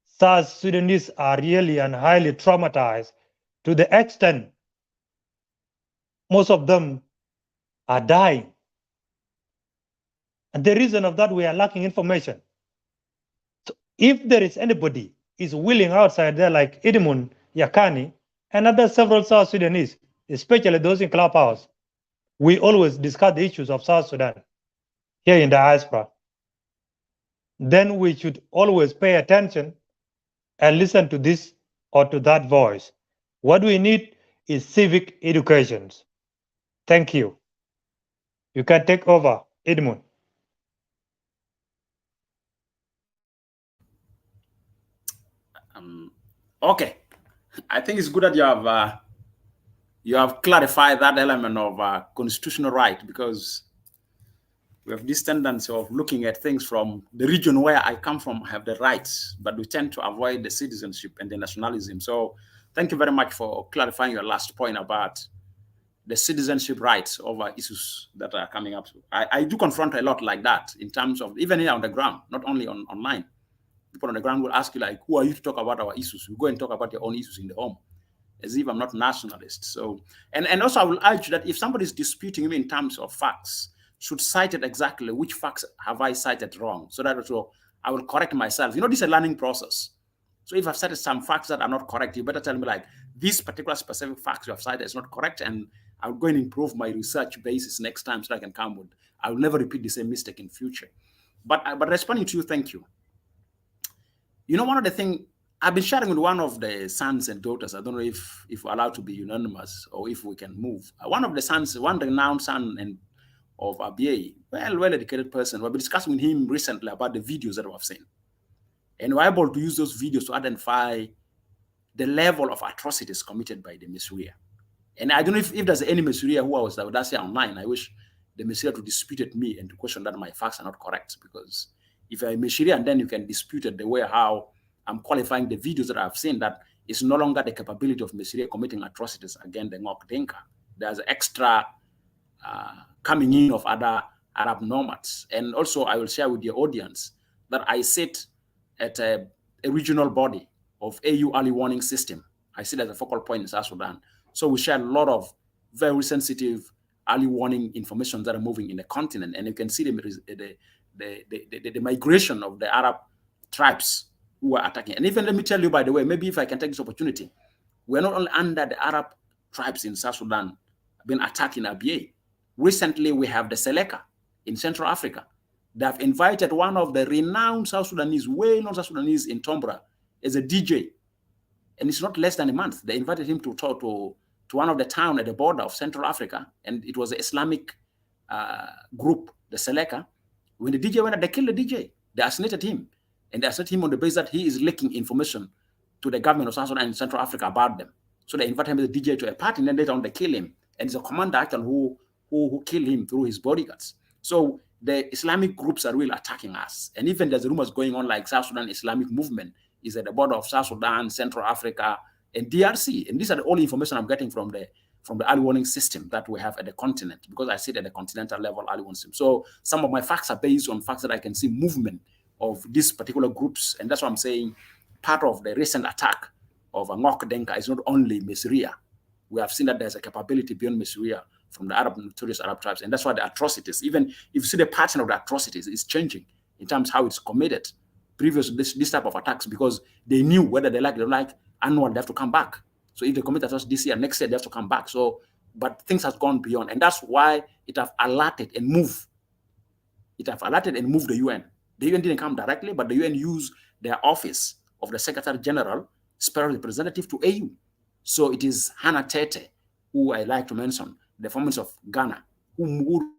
Speaker 3: South Sudanese are really and highly traumatized to the extent most of them are dying. And the reason of that, we are lacking information. So if there is anybody is willing outside there like Edmund Yakani and other several South Sudanese, especially those in Clubhouse, we always discuss the issues of South Sudan here in the diaspora. Then we should always pay attention and listen to this or to that voice. What we need is civic education. Thank you. You can take over, Edmund.
Speaker 4: Okay, I think it's good that you have clarified that element of constitutional right, because we have this tendency of looking at things from the region where I come from, have the rights, but we tend to avoid the citizenship and the nationalism. So thank you very much for clarifying your last point about the citizenship rights over issues that are coming up. I do confront a lot like that in terms of, even here on the ground, not only online. People on the ground will ask you, like, who are you to talk about our issues? You go and talk about your own issues in the home, as if I'm not nationalist. So, and also I will urge that if somebody is disputing me in terms of facts, should cite it exactly which facts have I cited wrong, so that also I will correct myself. You know, this is a learning process. So if I've cited some facts that are not correct, you better tell me, like, this particular specific facts you have cited is not correct, and I'll go and improve my research basis next time so I can come with, I will never repeat the same mistake in future. But responding to you, thank you. You know, one of the things I've been sharing with one of the sons and daughters, I don't know if we're allowed to be unanimous or if we can move. One of the sons, one renowned son of Abyei, well-educated person, we've been discussing with him recently about the videos that we've seen. And we're able to use those videos to identify the level of atrocities committed by the Misseriya. And I don't know if there's any Misseriya who was that's here online. I wish the Misseriya to dispute me and to question that my facts are not correct, because if you're a Misseriya and then you can dispute it the way how I'm qualifying the videos that I've seen, that it's no longer the capability of Misseriya committing atrocities against the Ngok Dinka. There's extra coming in of other Arab nomads. And also I will share with the audience that I sit at a regional body of AU early warning system. I sit as a focal point in South Sudan. So we share a lot of very sensitive early warning information that are moving in the continent. And you can see the migration of the Arab tribes who are attacking. And even let me tell you, by the way, maybe if I can take this opportunity, we're not only under the Arab tribes in South Sudan been attacking Abyei. Recently, we have the Seleka in Central Africa. They have invited one of the renowned South Sudanese, well-known South Sudanese in Tombra as a DJ. And it's not less than a month. They invited him to talk to one of the towns at the border of Central Africa. And it was an Islamic group, the Seleka. When the DJ went, they killed the DJ. They assassinated him. And they assassinated him on the basis that he is leaking information to the government of South Sudan and Central Africa about them. So they invited him as a DJ to a party, and then later on they kill him. And it's a commander actually who killed him through his bodyguards. So the Islamic groups are really attacking us. And even there's rumors going on like South Sudan Islamic movement is at the border of South Sudan, Central Africa, and DRC. And these are the only information I'm getting from the early warning system that we have at the continent, because I sit at the continental level early warning system. So some of my facts are based on facts that I can see movement of these particular groups. And that's why I'm saying part of the recent attack of Ngok Dinka is not only Misseriya. We have seen that there's a capability beyond Misseriya from the notorious Arab tribes. And that's why the atrocities, even if you see the pattern of the atrocities, is changing in terms of how it's committed. Previous this type of attacks, because they knew whether they like it or like, annual, they have to come back. So if they commit atrocities this year, next year, they have to come back. So but things has gone beyond, and that's why it have alerted and moved. It have alerted and moved the UN. The UN didn't come directly, but the UN used their office of the Secretary General, special representative to AU. So it is Hannah Tete, who I like to mention, the former of Ghana, who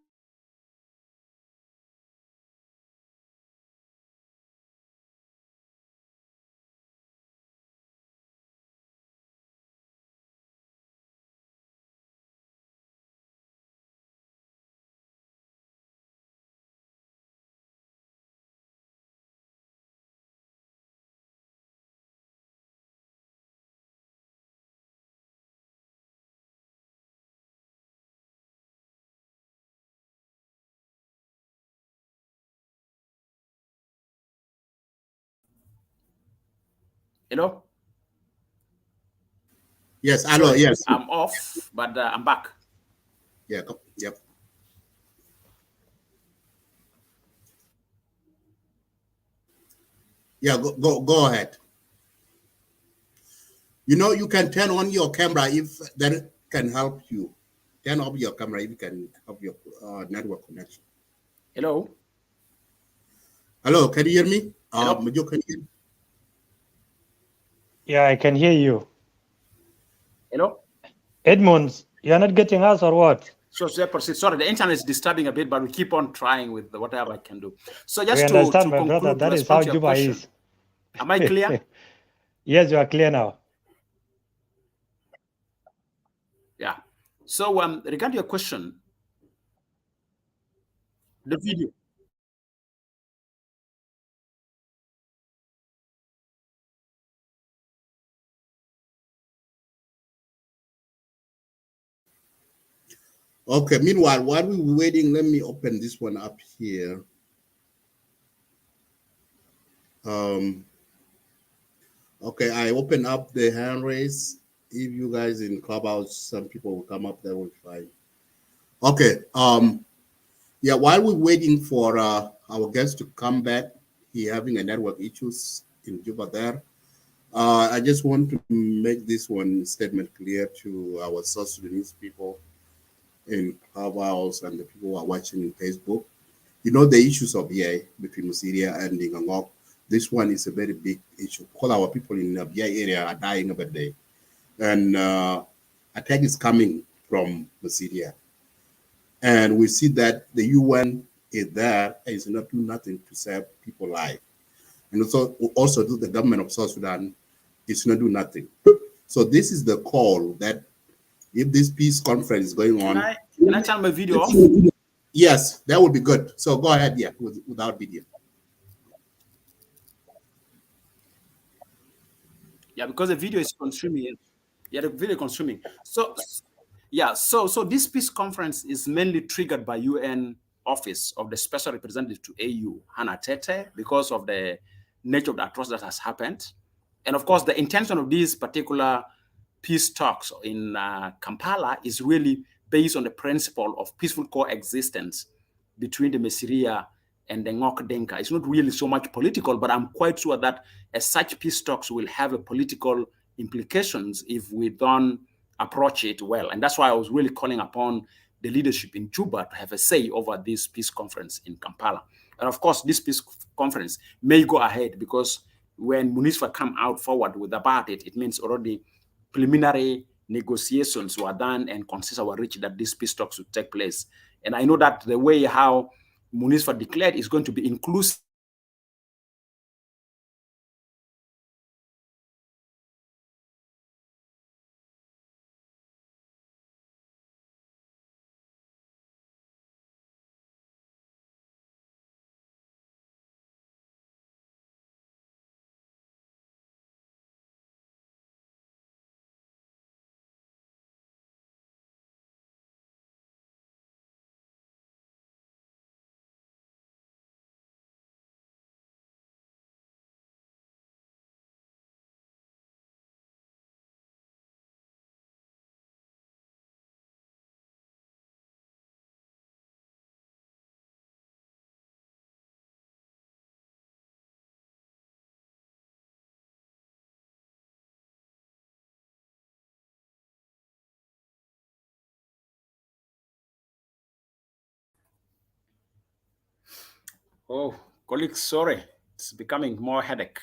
Speaker 4: hello?
Speaker 2: Yes, hello,
Speaker 4: Sorry,
Speaker 2: yes.
Speaker 4: I'm off, but I'm back.
Speaker 2: Yeah, yep. Yeah, go ahead. You know, you can turn on your camera if that can help you. Turn off your camera if you can help your network connection.
Speaker 4: Hello?
Speaker 2: Hello, can you hear me?
Speaker 4: Hello?
Speaker 2: Majo, can you hear me?
Speaker 3: Yeah, I can hear you.
Speaker 4: Hello?
Speaker 3: Edmund, you're not getting us or what?
Speaker 4: So sorry, the internet is disturbing a bit, but we keep on trying with whatever I can do. So
Speaker 3: We
Speaker 4: just to
Speaker 3: understand, my
Speaker 4: conclude,
Speaker 3: brother.
Speaker 4: to
Speaker 3: That is
Speaker 4: respond
Speaker 3: how
Speaker 4: to your
Speaker 3: Juba
Speaker 4: question,
Speaker 3: is.
Speaker 4: am I clear?
Speaker 3: Yes, you are clear now.
Speaker 4: Yeah. So regarding your question, the video.
Speaker 2: Okay, meanwhile, while we were waiting, let me open this one up here. Okay, I open up the hand raise. If you guys in Clubhouse, some people will come up, that will be fine. Okay, yeah, while we're waiting for our guest to come back, he having a network issues in Juba there. I just want to make this one statement clear to our South Sudanese people in Clubhouse and the people who are watching in Facebook. You know, the issues of Abyei between Misseriya and Ngok. This one is a very big issue. All our people in the Abyei area are dying every day. And attack is coming from Misseriya. And we see that the UN is there and is not doing nothing to save people life. And also the government of South Sudan is not doing nothing. So this is the call that if this peace conference is going on.
Speaker 4: Can I turn my video off?
Speaker 2: Yes, that would be good. So go ahead, yeah, without video.
Speaker 4: Yeah, because the video is consuming. Yeah, the video consuming. So yeah, so this peace conference is mainly triggered by UN office of the special representative to AU, Hannah Tete, because of the nature of the atrocity that has happened. And of course, the intention of these particular peace talks in Kampala is really based on the principle of peaceful coexistence between the Misseriya and the Ngok Dinka. It's not really so much political, but I'm quite sure that as such peace talks will have a political implications if we don't approach it well. And that's why I was really calling upon the leadership in Juba to have a say over this peace conference in Kampala. And of course, this peace conference may go ahead because when UNISFA come out forward with about it, it means already preliminary negotiations were done and consensus were reached that these peace talks would take place. And I know that the way how UNISFA declared is going to be inclusive Oh, colleagues, sorry. It's becoming more headache.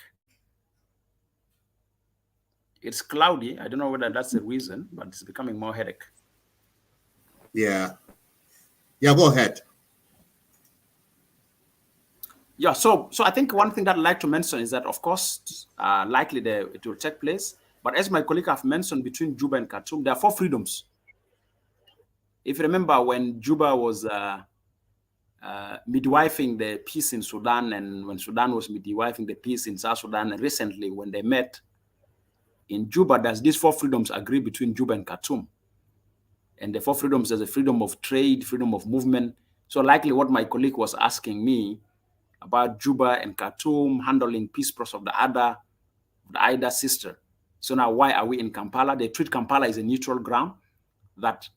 Speaker 4: It's cloudy. I don't know whether that's the reason, but it's becoming more headache.
Speaker 2: Yeah. Yeah, go ahead.
Speaker 4: Yeah, so I think one thing that I'd like to mention is that, of course, likely it will take place. But as my colleague have mentioned, between Juba and Khartoum, there are 4 freedoms. If you remember when Juba was midwifing the peace in Sudan, and when Sudan was midwifing the peace in South Sudan, and recently when they met in Juba, there's these 4 freedoms agreed between Juba and Khartoum. And the 4 freedoms, there's a freedom of trade, freedom of movement. So likely what my colleague was asking me about Juba and Khartoum handling peace process of the either sister. So now why are we in Kampala? They treat Kampala as a neutral ground, that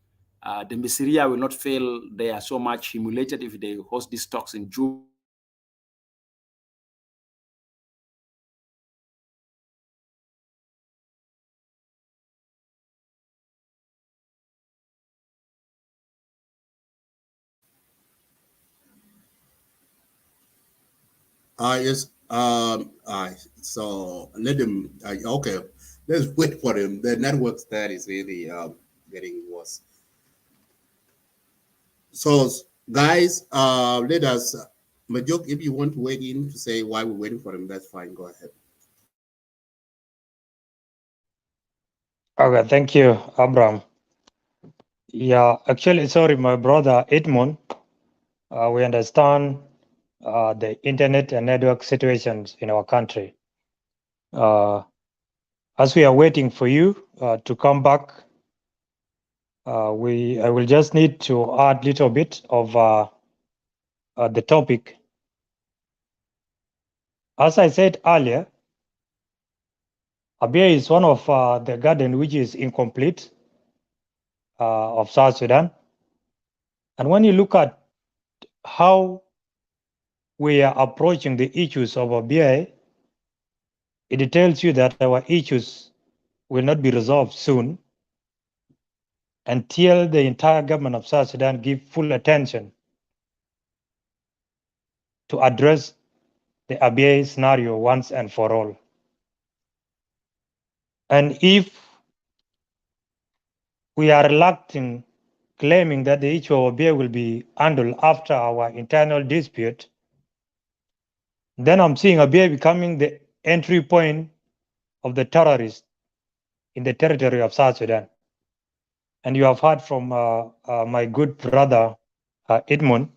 Speaker 4: the Misseriya will not feel they are so much humiliated if they host these talks in Juba.
Speaker 2: Yes. So let him. Okay, let's wait for him. The network that is really getting worse. So, guys, let us. Majuk, if you want to weigh in to say why we're waiting for him, that's fine. Go ahead.
Speaker 3: Okay, thank you, Abraham. Yeah, actually, sorry, my brother Edmund. We understand the internet and network situations in our country. As we are waiting for you to come back, I will just need to add a little bit of the topic. As I said earlier, Abyei is one of the garden which is incomplete of South Sudan. And when you look at how we are approaching the issues of Abyei, it tells you that our issues will not be resolved soon until the entire government of South Sudan give full attention to address the Abyei scenario once and for all. And if we are reluctant, claiming that the issue of Abyei will be handled after our internal dispute, then I'm seeing Abyei becoming the entry point of the terrorists in the territory of South Sudan. And you have heard from my good brother Edmund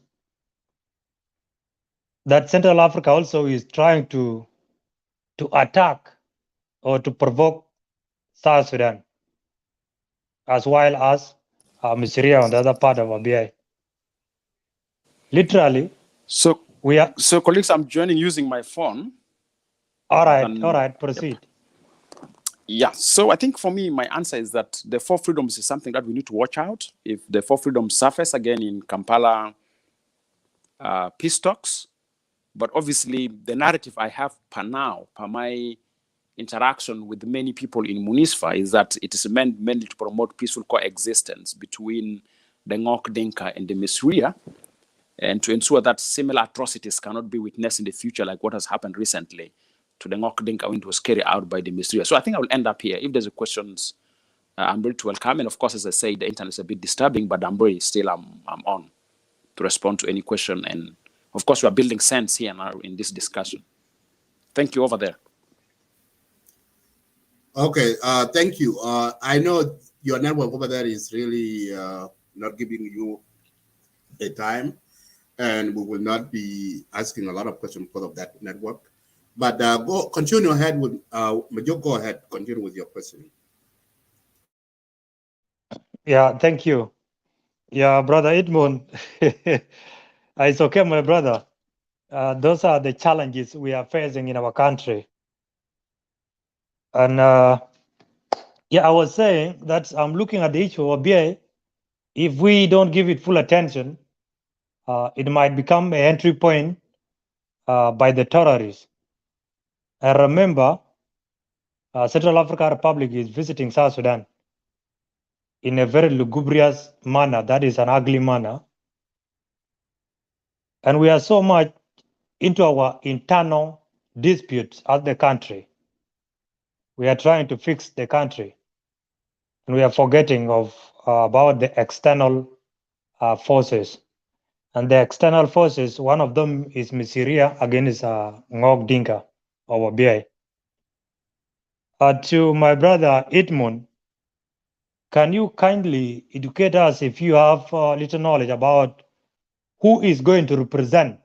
Speaker 3: that Central Africa also is trying to attack or to provoke South Sudan, as well as Misseriya on the other part of Abyei. Literally,
Speaker 4: So
Speaker 3: we are.
Speaker 4: So colleagues, I'm joining using my phone.
Speaker 3: All right, proceed.
Speaker 4: Yep. Yeah, so I think for me, my answer is that the 4 freedoms is something that we need to watch out. If the 4 freedoms surface again in Kampala peace talks, but obviously the narrative I have per now, per my interaction with many people in UNISFA, is that it is meant mainly to promote peaceful coexistence between the Ngok Dinka and the Misseriya, and to ensure that similar atrocities cannot be witnessed in the future, like what has happened recently to the Ngok Dinka when it was carried out by the Misseriya. So I think I will end up here. If there's questions, I'm ready to welcome. And of course, as I say, the internet is a bit disturbing, but I'm ready. Still, I'm on to respond to any question. And of course, we are building sense here now in this discussion. Thank you over there.
Speaker 2: Okay, thank you. I know your network over there is really not giving you a time, and we will not be asking a lot of questions because of that network. But continue ahead with Majuk. Go ahead, continue with your question.
Speaker 3: Yeah, thank you. Yeah, brother Edmund. It's okay, my brother. Those are the challenges we are facing in our country. And yeah, I was saying that I'm looking at the issue of Abyei. If we don't give it full attention, it might become an entry point by the terrorists. And remember, Central African Republic is visiting South Sudan in a very lugubrious manner, that is an ugly manner. And we are so much into our internal disputes as the country. We are trying to fix the country, and we are forgetting about the external forces. And the external forces, one of them is Misseriya against Ngok Dinka or Abyei. To my brother Edmund, can you kindly educate us if you have little knowledge about who is going to represent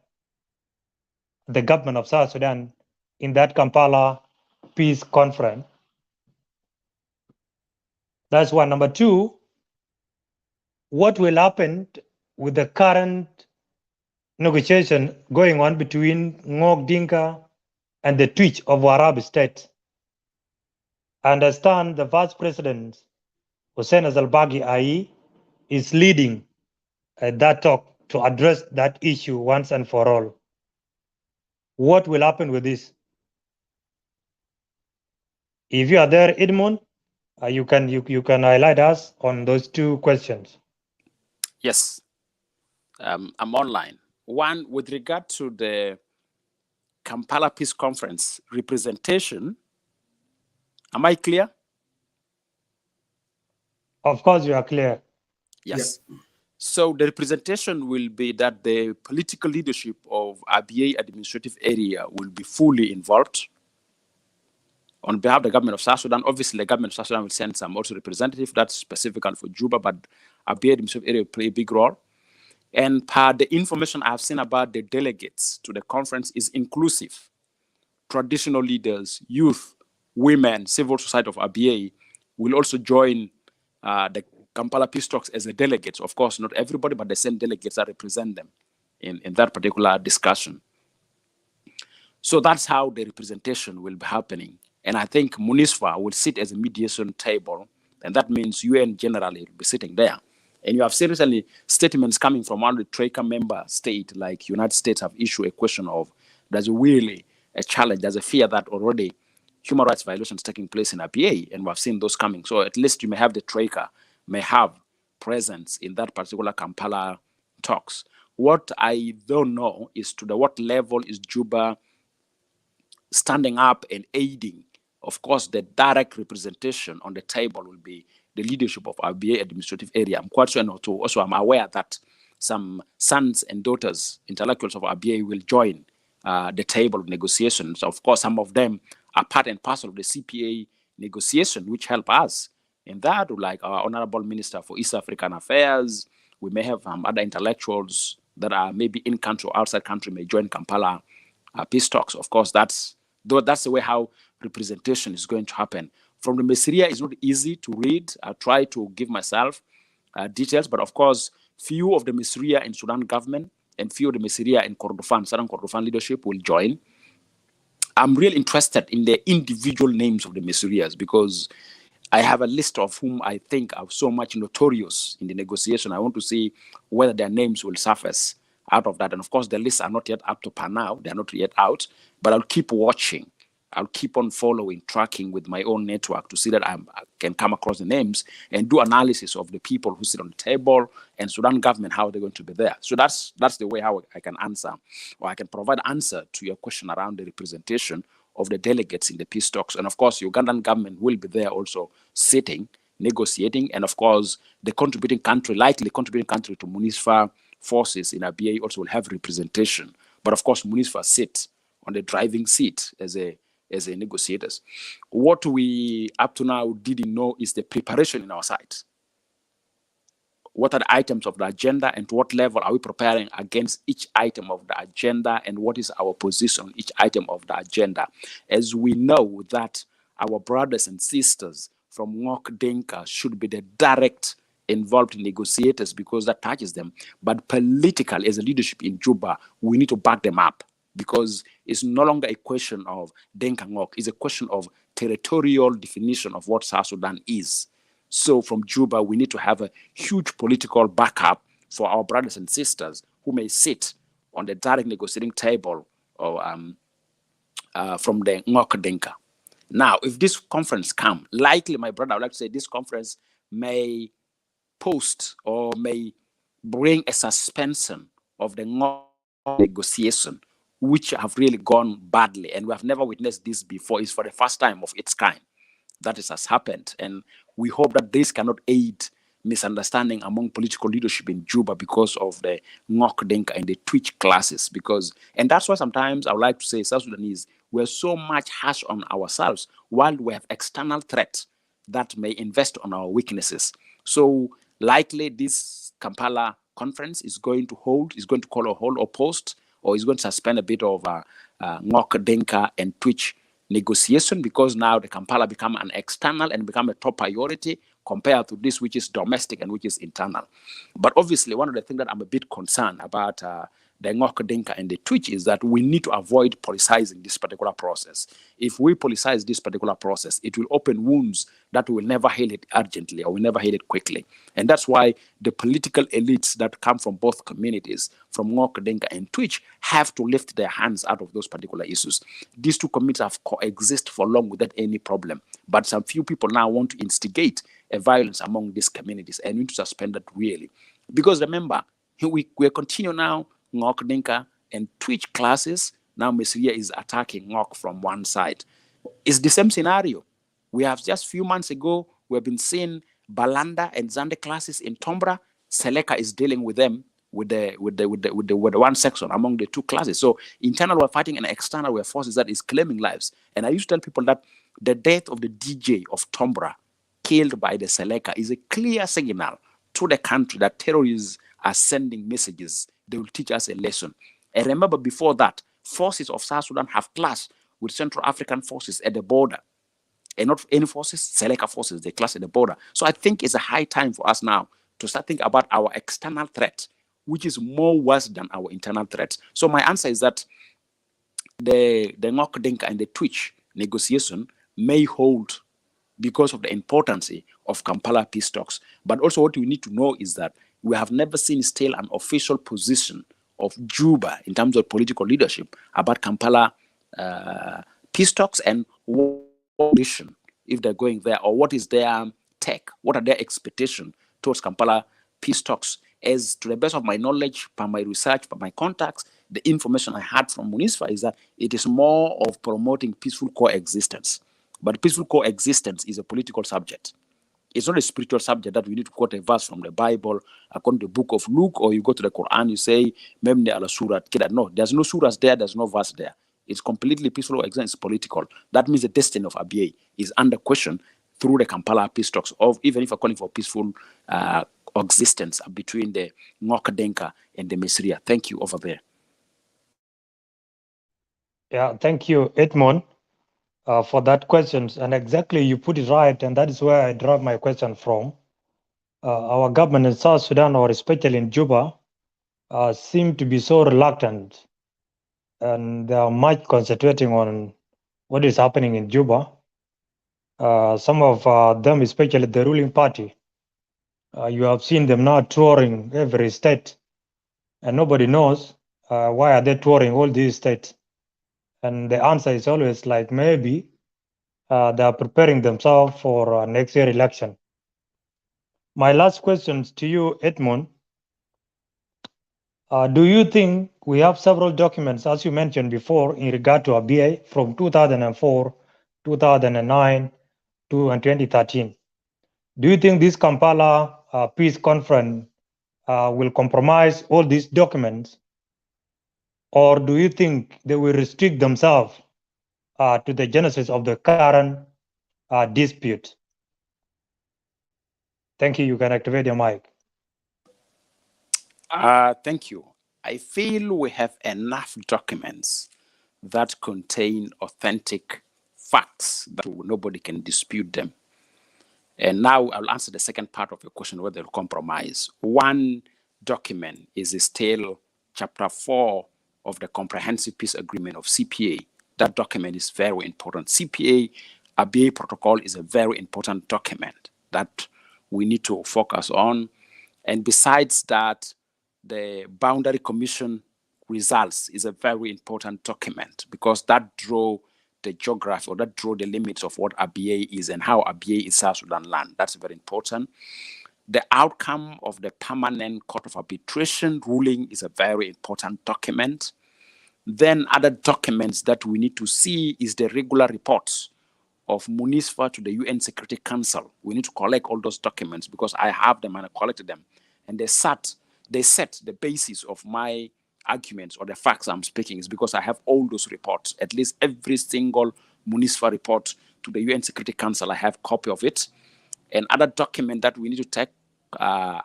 Speaker 3: the government of South Sudan in that Kampala peace conference? That's one. Number two, what will happen with the current negotiation going on between Ngok Dinka and the Twitch of Warab State? I understand the Vice President Hussein Azalbagi Ai is leading that talk to address that issue once and for all. What will happen with this? If you are there, Edmund, you can highlight us on those two questions.
Speaker 4: Yes, I'm online. One, with regard to the Kampala Peace Conference representation, am I clear?
Speaker 3: Of course, you are clear.
Speaker 4: Yes. Yeah. So the representation will be that the political leadership of Abyei administrative area will be fully involved. On behalf of the government of South Sudan, obviously the government of South Sudan will send some also representative that's specifically for Juba, but Abyei administrative area will play a big role. And the information I've seen about the delegates to the conference is inclusive. Traditional leaders, youth, women, civil society of Abyei will also join the Kampala Peace Talks as a delegates. Of course, not everybody, but the same delegates that represent them in that particular discussion. So that's how the representation will be happening. And I think UNISFA will sit as a mediation table, and that means UN generally will be sitting there. And you have seriously statements coming from one of the Troika member state, like United States, have issued a question of there's really a challenge, there's a fear that already human rights violations taking place in Abyei, and we've seen those coming. So at least you may have the Troika, may have presence in that particular Kampala talks. What I don't know is to what level is Juba standing up and aiding. Of course, the direct representation on the table will be the leadership of Abyei administrative area. I'm quite sure also I'm aware that some sons and daughters, intellectuals of Abyei, will join the table of negotiations. Of course, some of them are part and parcel of the CPA negotiation, which help us in that, like our Honorable Minister for East African Affairs. We may have other intellectuals that are maybe in country or outside country may join Kampala peace talks. Of course, that's the way how representation is going to happen. From the Misseriya, it's not easy to read. I try to give myself details, but of course, few of the Misseriya in Sudan government and few of the Misseriya in Kordofan, Southern Kordofan leadership will join. I'm really interested in the individual names of the Misseriyas because I have a list of whom I think are so much notorious in the negotiation. I want to see whether their names will surface out of that. And of course, the lists are not yet up to par now. They're not yet out, but I'll keep watching. I'll keep on following, tracking with my own network to see that I can come across the names and do analysis of the people who sit on the table and Sudan government, how they're going to be there. So that's the way how I can answer, or I can provide answer to your question around the representation of the delegates in the peace talks. And of course, Ugandan government will be there also sitting, negotiating, and of course, the contributing country, likely contributing country to UNISFA forces in Abyei also will have representation. But of course, UNISFA sits on the driving seat as a negotiators. What we up to now didn't know is the preparation in our side. What are the items of the agenda and to what level are we preparing against each item of the agenda and what is our position on each item of the agenda? As we know that our brothers and sisters from Ngok Dinka should be the direct involved negotiators because that touches them. But politically, as a leadership in Juba, we need to back them up because it's no longer a question of Dinka Ngok, it's a question of territorial definition of what South Sudan is. So from Juba, we need to have a huge political backup for our brothers and sisters who may sit on the direct negotiating table or from the Ngok Dinka. Now, if this conference comes, likely, my brother, I would like to say this conference may post or may bring a suspension of the Ngok negotiation which have really gone badly, and we have never witnessed this before. It's for the first time of its kind that has happened, and we hope that this cannot aid misunderstanding among political leadership in Juba because of the Ngok Dinka and the Twitch classes. And that's why sometimes I would like to say, South Sudanese, we're so much harsh on ourselves while we have external threats that may invest on our weaknesses. So likely this Kampala conference is going to call a hold or post, or is going to suspend a bit of Ngok Dinka and Twitch negotiation, because now the Kampala become an external and become a top priority compared to this, which is domestic and which is internal. But obviously, one of the things that I'm a bit concerned about the Ngok Dinka and the Twitch is that we need to avoid politicizing this particular process. If we politicize this particular process, it will open wounds that will never heal it urgently or will never heal it quickly. And that's why the political elites that come from both communities, from Ngok Dinka and Twitch, have to lift their hands out of those particular issues. These two communities have coexisted for long without any problem. But some few people now want to instigate a violence among these communities, and we need to suspend that really. Because remember, we continue now, Ngok Dinka and Twitch classes. Now Misseriya is attacking Ngok from one side. It's the same scenario. We have just few months ago, we've been seeing Balanda and Zande classes in Tombra. Seleka is dealing with them with the one section among the two classes. So internal we're fighting, and external we're forces that is claiming lives. And I used to tell people that the death of the DJ of Tombra killed by the Seleka is a clear signal to the country that terrorists are sending messages. They will teach us a lesson. And remember, before that, forces of South Sudan have clashed with Central African forces at the border. And not any forces, Seleka forces, they clash at the border. So I think it's a high time for us now to start thinking about our external threat, which is more worse than our internal threat. So my answer is that the Ngok Dinka and the Twitch negotiation may hold because of the importance of Kampala peace talks. But also what we need to know is that we have never seen still an official position of Juba in terms of political leadership about Kampala peace talks and what mission, if they're going there, or what is their take, what are their expectations towards Kampala peace talks. As to the best of my knowledge, by my research, by my contacts, the information I had from UNISFA is that it is more of promoting peaceful coexistence. But peaceful coexistence is a political subject. It's not a spiritual subject that we need to quote a verse from the Bible, according to the book of Luke, or you go to the Quran, you say, Memne ala surat. No, there's no surahs there, there's no verse there. It's completely peaceful coexistence, political. That means the destiny of Abyei is under question through the Kampala peace talks, of even if we're calling for peaceful existence between the Ngok Dinka and the Misseriya. Thank you, over there.
Speaker 3: Yeah, thank you, Edmund, for that question. And exactly, you put it right, and that is where I draw my question from. Our government in South Sudan, or especially in Juba, seem to be so reluctant, and they are much concentrating on what is happening in Juba. Some of them, especially the ruling party, you have seen them now touring every state, and nobody knows why are they touring all these states. And the answer is always like, maybe they are preparing themselves for next year election. My last question to you, Edmund. Do you think we have several documents, as you mentioned before, in regard to Abyei from 2004, 2009 to 2013? Do you think this Kampala peace conference will compromise all these documents, or do you think they will restrict themselves to the genesis of the current dispute? Thank you. You can activate your mic.
Speaker 4: Thank you. I feel we have enough documents that contain authentic facts that nobody can dispute them. And now I'll answer the second part of your question, whether they'll compromise. One document is still Chapter 4 of the Comprehensive Peace Agreement of CPA. That document is very important. CPA, Abyei Protocol, is a very important document that we need to focus on. And besides that, the Boundary Commission results is a very important document, because that draw the geography, or that draw the limits of what Abyei is and how Abyei is South Sudan land. That's very important. The outcome of the Permanent Court of Arbitration ruling is a very important document. Then other documents that we need to see is the regular reports of UNISFA to the UN Security Council. We need to collect all those documents because I have them and I collected them. And they set the basis of my arguments or the facts I'm speaking is because I have all those reports, at least every single UNISFA report to the UN Security Council. I have a copy of it. And other document that we need to take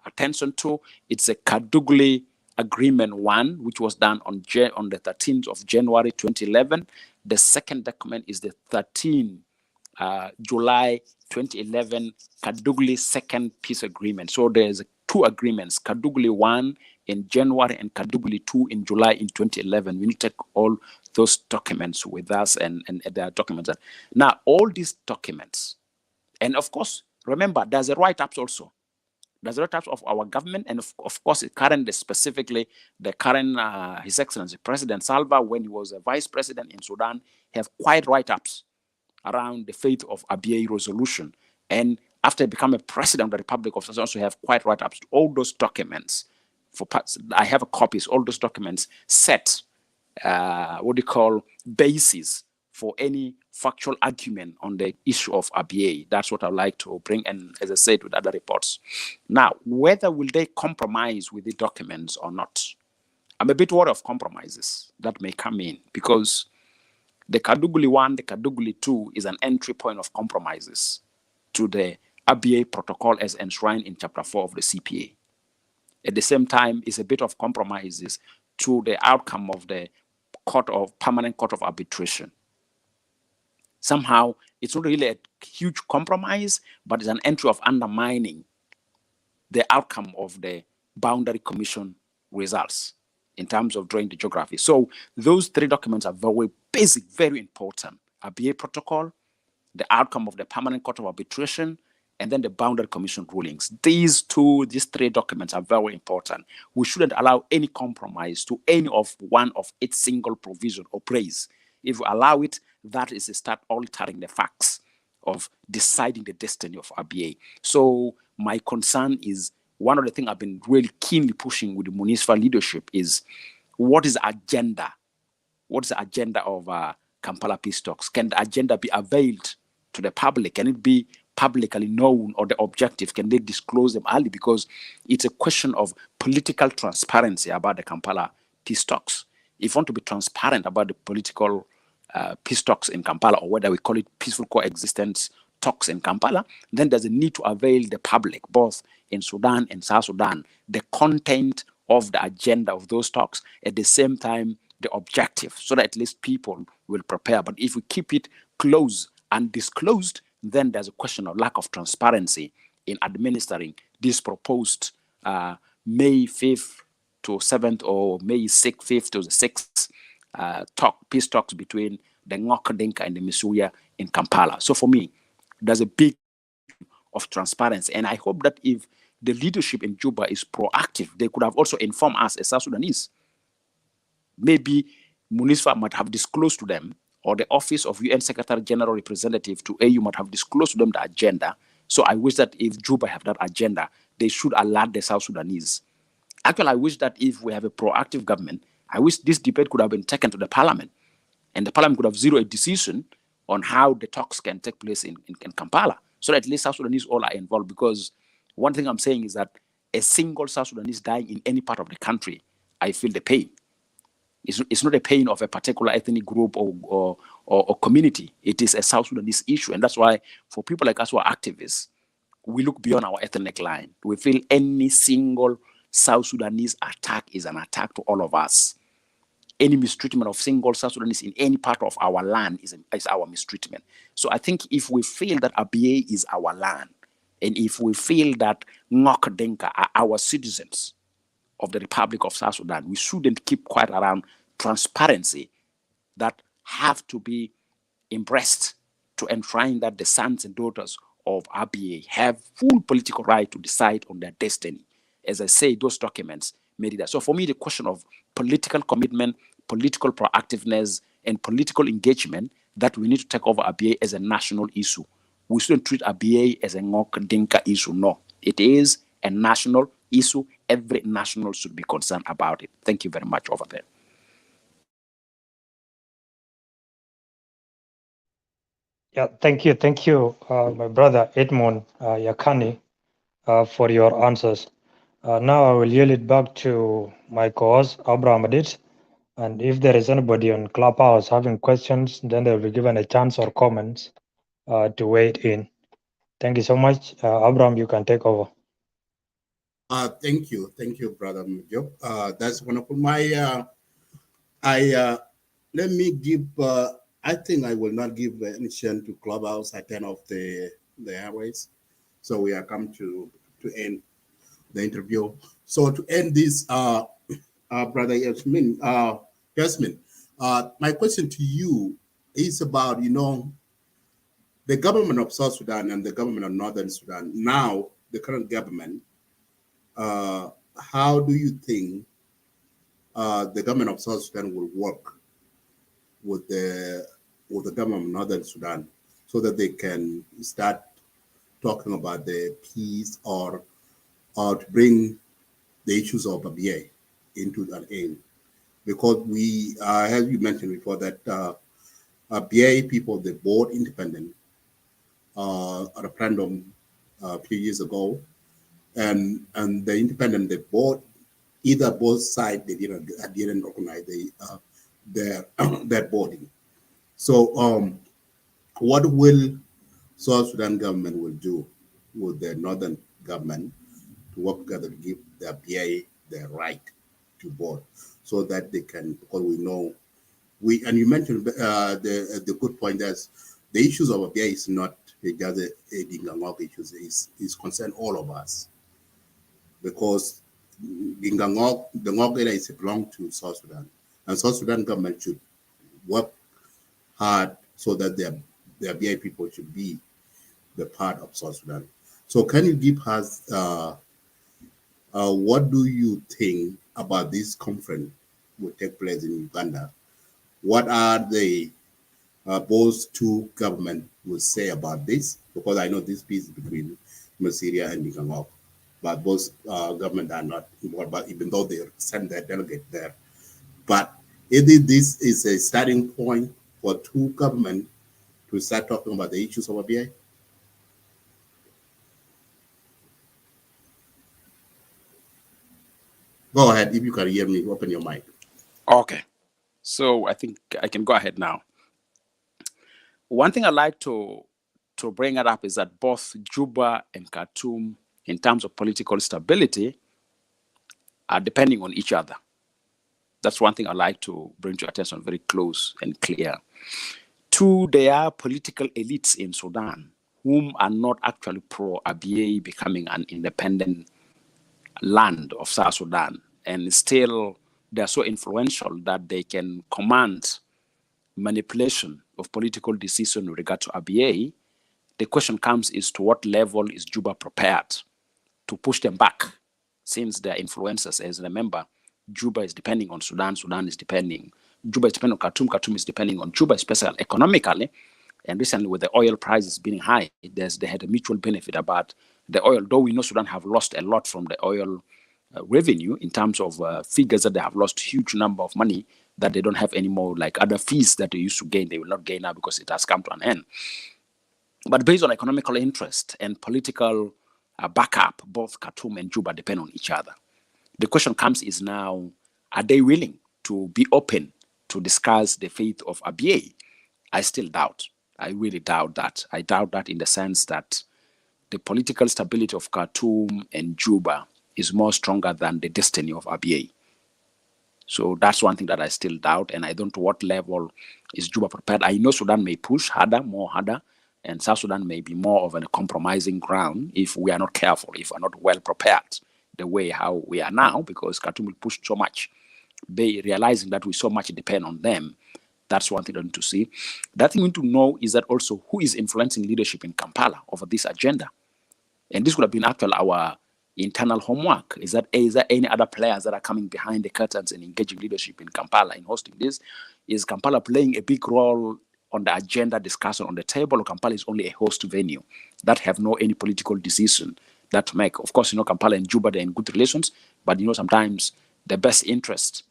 Speaker 4: attention to, it's a Kadugli Agreement 1, which was done on the 13th of January 2011. The second document is the 13th July 2011 Kadugli Second Peace Agreement. So there's two agreements, Kadugli 1 in January and Kadugli 2 in July in 2011. We need to take all those documents with us and there are documents. Now, all these documents, and of course, remember, there's a write-ups also. There's a write-ups of our government, and of course, specifically the current, His Excellency President Salva, when he was a vice president in Sudan, have quite write-ups around the fate of Abyei resolution. And after becoming president of the Republic of Sudan, also have quite write-ups to all those documents. I have copies, all those documents set, basis for any factual argument on the issue of Abyei. That's what I'd like to bring, and as I said, with other reports. Now, whether will they compromise with the documents or not? I'm a bit worried of compromises that may come in, because the Kadugli 1, the Kadugli 2 is an entry point of compromises to the Abyei protocol as enshrined in Chapter 4 of the CPA. At the same time, it's a bit of compromises to the outcome of the Permanent Court of Arbitration. Somehow, it's not really a huge compromise, but it's an entry of undermining the outcome of the Boundary Commission results in terms of drawing the geography. So those three documents are very basic, very important. Abyei protocol, the outcome of the Permanent Court of Arbitration, and then the Boundary Commission rulings. These three documents are very important. We shouldn't allow any compromise to any of one of its single provision or praise. If we allow it, that is to start altering the facts of deciding the destiny of Abyei. So my concern is, one of the things I've been really keenly pushing with the municipal leadership is, what is the agenda? What is the agenda of Kampala peace talks? Can the agenda be availed to the public? Can it be publicly known, or the objective, can they disclose them early? Because it's a question of political transparency about the Kampala peace talks. If you want to be transparent about the political peace talks in Kampala, or whether we call it peaceful coexistence talks in Kampala, then there's a need to avail the public, both in Sudan and South Sudan, the content of the agenda of those talks, at the same time, the objective, so that at least people will prepare. But if we keep it closed and disclosed, then there's a question of lack of transparency in administering this proposed May 5th to 7th or May 6th, 5th to the 6th peace talks between the Ngok Dinka and the Misseriya in Kampala. So for me, there's a big of transparency. And I hope that if the leadership in Juba is proactive, they could have also informed us as South Sudanese. Maybe UNISFA might have disclosed to them, or the Office of UN Secretary General Representative to AU might have disclosed to them the agenda. So I wish that if Juba have that agenda, they should alert the South Sudanese. Actually, I wish that if we have a proactive government, I wish this debate could have been taken to the parliament, and the parliament could have zeroed a decision on how the talks can take place in Kampala, so that at least South Sudanese all are involved. Because one thing I'm saying is that a single South Sudanese dying in any part of the country, I feel the pain. It's not a pain of a particular ethnic group or community. It is a South Sudanese issue. And that's why for people like us who are activists, we look beyond our ethnic line. We feel any single South Sudanese attack is an attack to all of us. Any mistreatment of single South Sudanese in any part of our land is our mistreatment. So I think if we feel that Abyei is our land, and if we feel that Ngok Dinka are our citizens of the Republic of South Sudan, we shouldn't keep quiet around transparency that have to be embraced to enshrine that the sons and daughters of Abyei have full political right to decide on their destiny. As I say, those documents made it that. So for me, the question of political commitment, political proactiveness, and political engagement, that we need to take over Abyei as a national issue. We shouldn't treat Abyei as a Ngok Dinka issue. No, it is a national issue. Every national should be concerned about it. Thank you very much over there.
Speaker 3: Yeah, thank you, my brother Edmund Yakani, for your answers. Now I will yield it back to my co-host Abraham Adit, and if there is anybody on Clubhouse having questions, then they will be given a chance or comments to weigh in. Thank you so much, Abraham. You can take over.
Speaker 2: Thank you, brother Mujib. That's wonderful. Let me give. I think I will not give any chance to Clubhouse. I turn off the airways, so we are come to end the interview. So to end this, brother Yasmin, my question to you is about the government of South Sudan and the government of Northern Sudan. Now, the current government. How do you think the government of South Sudan will work with the government of Northern Sudan so that they can start talking about the peace or to bring the issues of Abyei into that aim? Because we, as you mentioned before, that Abyei people, they bought independent a referendum a few years ago, and the independent they bought, either both sides they didn't recognize their voting. So what will South Sudan government will do with the northern government to work together to give the Abyei their right to vote, so that they can, because we know and you mentioned the good point that the issues of Abyei is not just a Dinka Ngok issues, is concern all of us, because the Ngok area is belong to South Sudan, and South Sudan government should work hard so that the Abyei people should be the part of South Sudan. So can you give us what do you think about this conference will take place in Uganda? What are the both two governments will say about this? Because I know this peace between Misseriya and Ngok, but both governments are not involved, but even though they send their delegate there. But this is a starting point for two governments to start talking about the issues of Abyei. Go ahead, if you can hear me, open your mic.
Speaker 4: Okay, so I think I can go ahead now. One thing I'd like to bring it up is that both Juba and Khartoum, in terms of political stability, are depending on each other. That's one thing I'd like to bring to your attention very close and clear. Two, there are political elites in Sudan whom are not actually pro-Abyei becoming an independent land of South Sudan, and still they're so influential that they can command manipulation of political decision with regard to Abyei. The question comes is, to what level is Juba prepared to push them back, since they're influencers? As remember, Juba is depending on Sudan, Sudan is depending, Juba is depending on Khartoum, Khartoum is depending on Juba, especially economically. And recently, with the oil prices being high, they had a mutual benefit about the oil, though we know Sudan have lost a lot from the oil revenue in terms of figures, that they have lost huge number of money that they don't have anymore, like other fees that they used to gain, they will not gain now because it has come to an end. But based on economical interest and political backup, both Khartoum and Juba depend on each other. The question comes is now, are they willing to be open to discuss the fate of Abyei? I still doubt. I really doubt that. I doubt that in the sense that the political stability of Khartoum and Juba is more stronger than the destiny of Abyei. So that's one thing that I still doubt, and I don't know what level is Juba prepared. I know Sudan may push harder, more harder, and South Sudan may be more of a compromising ground if we are not careful, if we are not well prepared the way how we are now, because Khartoum will push so much. They realizing that we so much depend on them. That's one thing I need to see. That thing we need to know is that also who is influencing leadership in Kampala over this agenda. And this would have been actually our internal homework. Is there any other players that are coming behind the curtains and engaging leadership in Kampala in hosting this? Is Kampala playing a big role on the agenda discussion on the table, or Kampala is only a host venue that have no any political decision that to make? Of course, Kampala and Juba, they're in good relations, but sometimes the best interest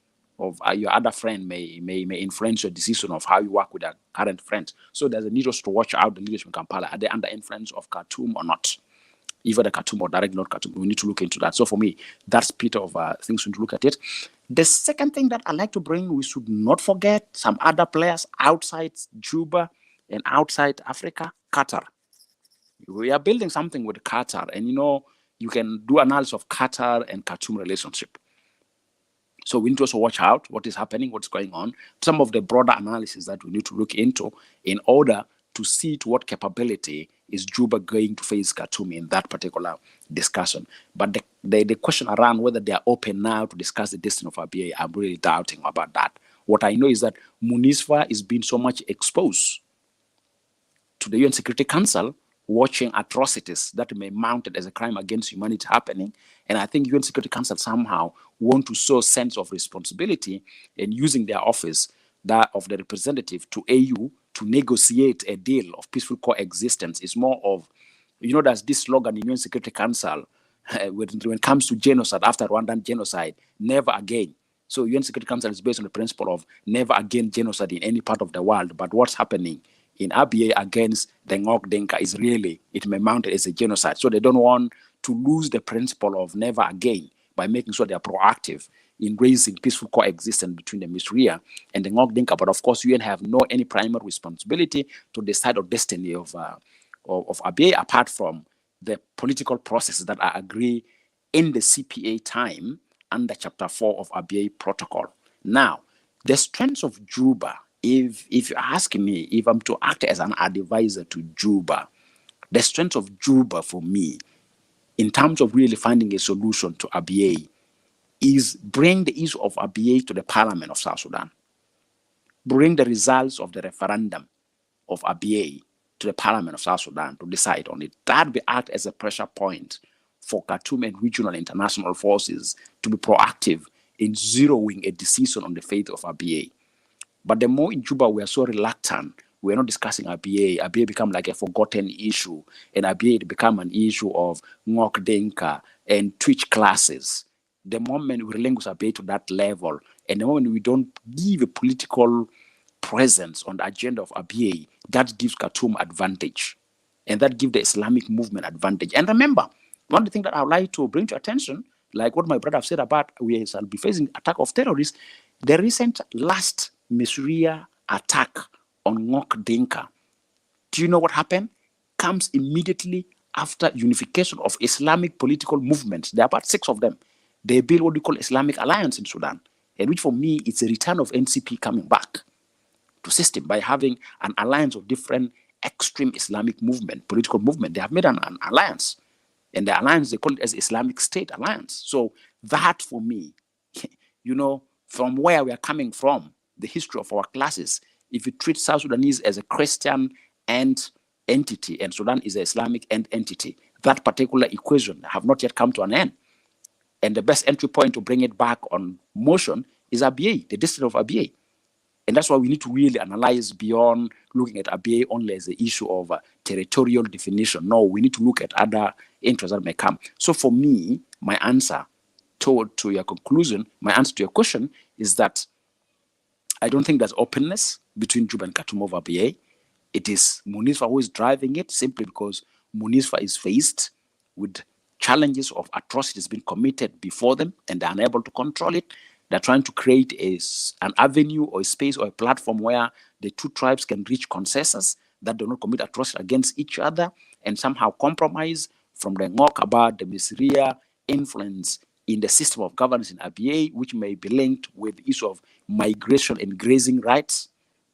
Speaker 4: your other friend may influence your decision of how you work with a current friend. So there's a need us to watch out the leadership in Kampala. Are they under influence of Khartoum or not? Either the Khartoum or direct not Khartoum. We need to look into that. So for me, that's a bit of things we need to look at it. The second thing that I like to bring, we should not forget some other players outside Juba and outside Africa, Qatar. We are building something with Qatar, and you can do analysis of Qatar and Khartoum relationship. So we need to also watch out what is happening, what's going on, some of the broader analysis that we need to look into in order to see to what capability is Juba going to face Khartoum in that particular discussion. But the question around whether they are open now to discuss the destiny of Abyei, I'm really doubting about that. What I know is that UNISFA is being so much exposed to the UN Security Council, watching atrocities that may mounted as a crime against humanity happening. And I think UN Security Council somehow want to show a sense of responsibility in using their office, that of the representative to AU, to negotiate a deal of peaceful coexistence. Is more of, there's this slogan in UN Security Council when it comes to genocide, after Rwandan genocide, never again. So UN Security Council is based on the principle of never again genocide in any part of the world. But what's happening in Abyei against the Ngok Dinka is really, it may mount as a genocide. So they don't want to lose the principle of never again by making sure they are proactive in raising peaceful coexistence between the Misseriya and the Ngok Dinka. But of course, UN have no any primary responsibility to decide the destiny of Abyei, apart from the political processes that are agreed in the CPA time under Chapter 4 of Abyei Protocol. Now, the strengths of Juba, if you're asking me if I'm to act as an advisor to Juba, the strength of Juba for me, in terms of really finding a solution to Abyei, is bring the issue of Abyei to the Parliament of South Sudan. Bring the results of the referendum of Abyei to the Parliament of South Sudan to decide on it. That will act as a pressure point for Khartoum and regional international forces to be proactive in zeroing a decision on the fate of Abyei. But the more in Juba we are so reluctant, we're not discussing Abyei. Abyei become like a forgotten issue, and Abyei become an issue of Ngok Dinka and Twitch classes. The moment we relinquish Abyei to that level, and the moment we don't give a political presence on the agenda of Abyei, that gives Khartoum advantage, and that gives the Islamic movement advantage. And remember, one of the things that I would like to bring to attention, like what my brother have said about we shall be facing attack of terrorists, the recent last Misseriya attack on Ngok Dinka, do you know what happened? Comes immediately after unification of Islamic political movements. There are about 6 of them. They build what we call Islamic Alliance in Sudan, and which for me, it's a return of NCP coming back to system by having an alliance of different extreme Islamic movement, political movement. They have made an alliance, and the alliance, they call it as Islamic State Alliance. So that for me, from where we are coming from, the history of our classes, if you treat South Sudanese as a Christian end entity and Sudan is an Islamic end entity, that particular equation have not yet come to an end. And the best entry point to bring it back on motion is Abyei, the district of Abyei. And that's why we need to really analyze beyond looking at Abyei only as the issue of territorial definition. No, we need to look at other interests that may come. So for me, my answer to your conclusion, my answer to your question is that I don't think there's openness between Juba and Khartoum over Abyei. It is UNISFA who is driving it, simply because UNISFA is faced with challenges of atrocities being committed before them, and they're unable to control it. They're trying to create an avenue or a space or a platform where the 2 tribes can reach consensus that do not commit atrocities against each other and somehow compromise from the Ngok about the Misseriya influence in the system of governance in Abyei, which may be linked with the issue of migration and grazing rights.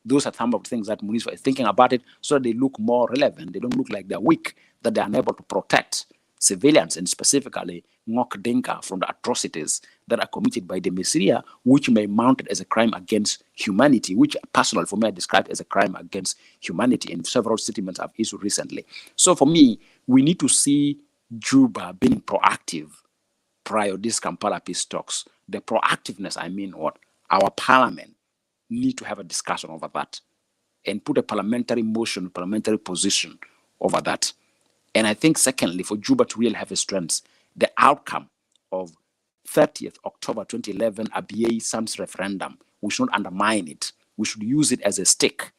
Speaker 4: Those are some of the things that UNISFA is thinking about it, so that they look more relevant. They don't look like they're weak, that they're unable to protect civilians, and specifically Ngok Dinka, from the atrocities that are committed by the Misseriya, which may mount it as a crime against humanity, which personally for me I described as a crime against humanity, and several statements I've issued recently. So for me, we need to see Juba being proactive prior to these Kampala peace talks. The proactiveness, I mean what? Our parliament need to have a discussion over that and put a parliamentary motion, parliamentary position over that. And I think secondly, for Juba to really have a strength, the outcome of
Speaker 6: 30th October 2011 Abyei Sans referendum. We should not undermine it. We should use it as a stick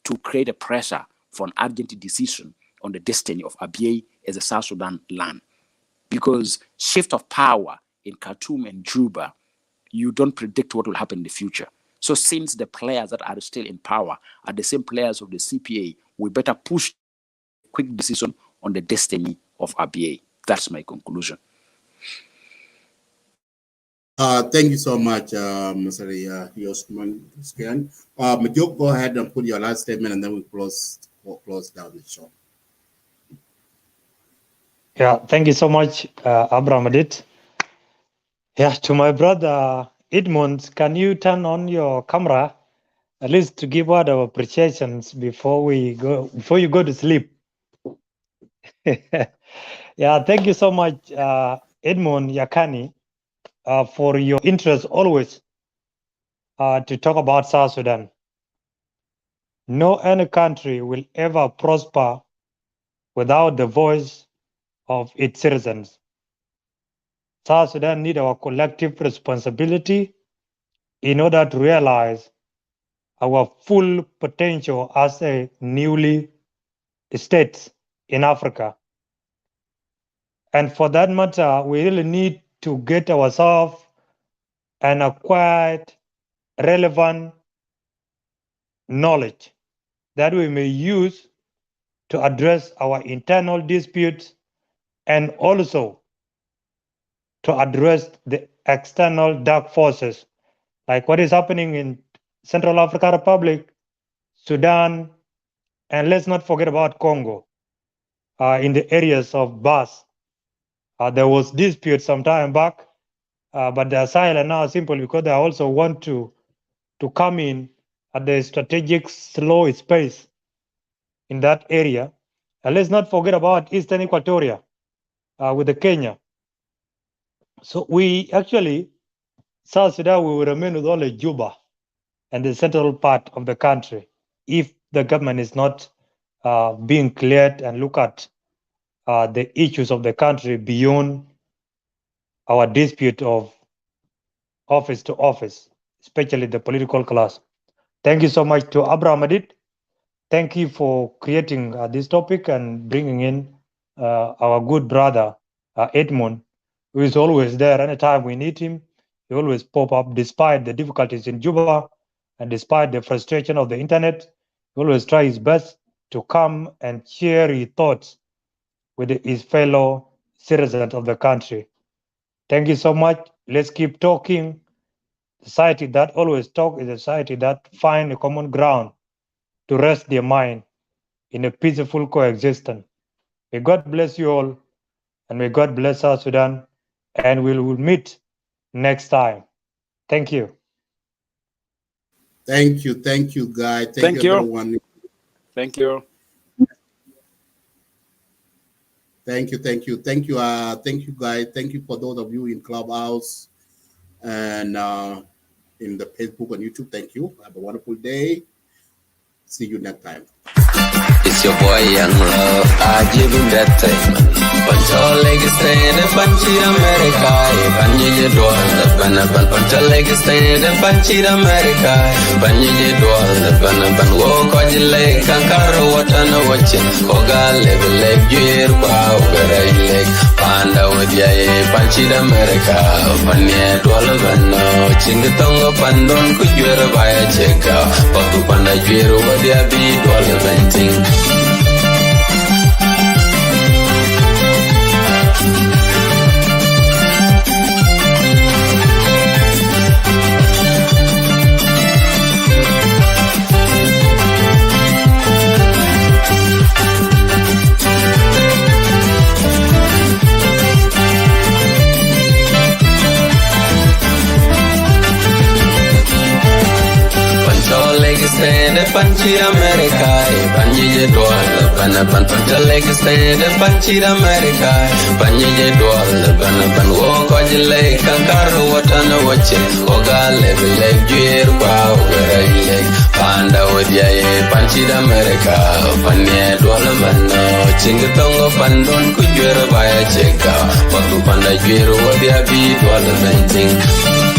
Speaker 6: to create a pressure for an urgent decision on the destiny of Abyei as a South Sudan land. Because shift of power in Khartoum and Juba, you don't predict what will happen in the future. So since the players that are still in power are the same players of the CPA, we better push a quick decision on the destiny of Abyei. That's my conclusion.
Speaker 2: Thank you so much, Mr. Yosman. Majok, go ahead and put your last statement, and then we'll close down the show.
Speaker 3: Yeah, thank you so much, Abraham Adit. Yeah, to my brother Edmund, can you turn on your camera at least to give word of appreciations before you go to sleep? Yeah, thank you so much, Edmund Yakani, for your interest always to talk about South Sudan. No any country will ever prosper without the voice of its citizens. South Sudan need our collective responsibility in order to realize our full potential as a newly state in Africa. And for that matter, we really need to get ourselves and acquire relevant knowledge that we may use to address our internal disputes and also to address the external dark forces, like what is happening in Central African Republic, Sudan, and let's not forget about Congo, in the areas of Bas. There was dispute some time back, but they are silent now simply because they also want to come in at the strategic slow space in that area. And let's not forget about Eastern Equatoria with the Kenya. So we actually, South Sudan will remain with only Juba and the central part of the country if the government is not being cleared and look at the issues of the country beyond our dispute of office to office, especially the political class. Thank you so much to Abraham Adit. Thank you for creating this topic and bringing in our good brother, Edmund, who is always there anytime we need him. He always pop up despite the difficulties in Juba and despite the frustration of the internet. He always tries his best to come and share his thoughts with his fellow citizens of the country. Thank you so much. Let's keep talking. Society that always talk is a society that find a common ground to rest their mind in a peaceful coexistence. May God bless you all, and may God bless South Sudan, and we will meet next time. Thank you.
Speaker 2: Thank you, Guy. Thank you, everyone.
Speaker 6: Thank you.
Speaker 2: Thank you, Guy. Thank you for those of you in Clubhouse and in the Facebook and YouTube. Thank you. Have a wonderful day. See you next time.
Speaker 1: It's your boy Young Love, I give him that time. Punch legs stand and punch it America. Banye je doll, the banaban. Punch legs stand and punch it America. Banye je doll, the banaban. Walk on your leg, kankaro watana watching. Oga level leg, gear, wow, garay leg. Panda with ya, punch it America. Banye doll, bano. Chingatongo pandon, could you ever buy a check out? Papu panda gear, what ya be doll venting. stay Panchi America, Panye Dwal, Banaban Pantaleg stay Panchi America, Panye Dwal, Banaban walk on the lake, Kankaro, what on the watching, Oga level leg, Juer Bow, Panda with Yae, Panchi America, Panye Dwalaman, Chingatongo Pandon, could you by a check out, Patu Panda Juer, what they are be, Dwalaman.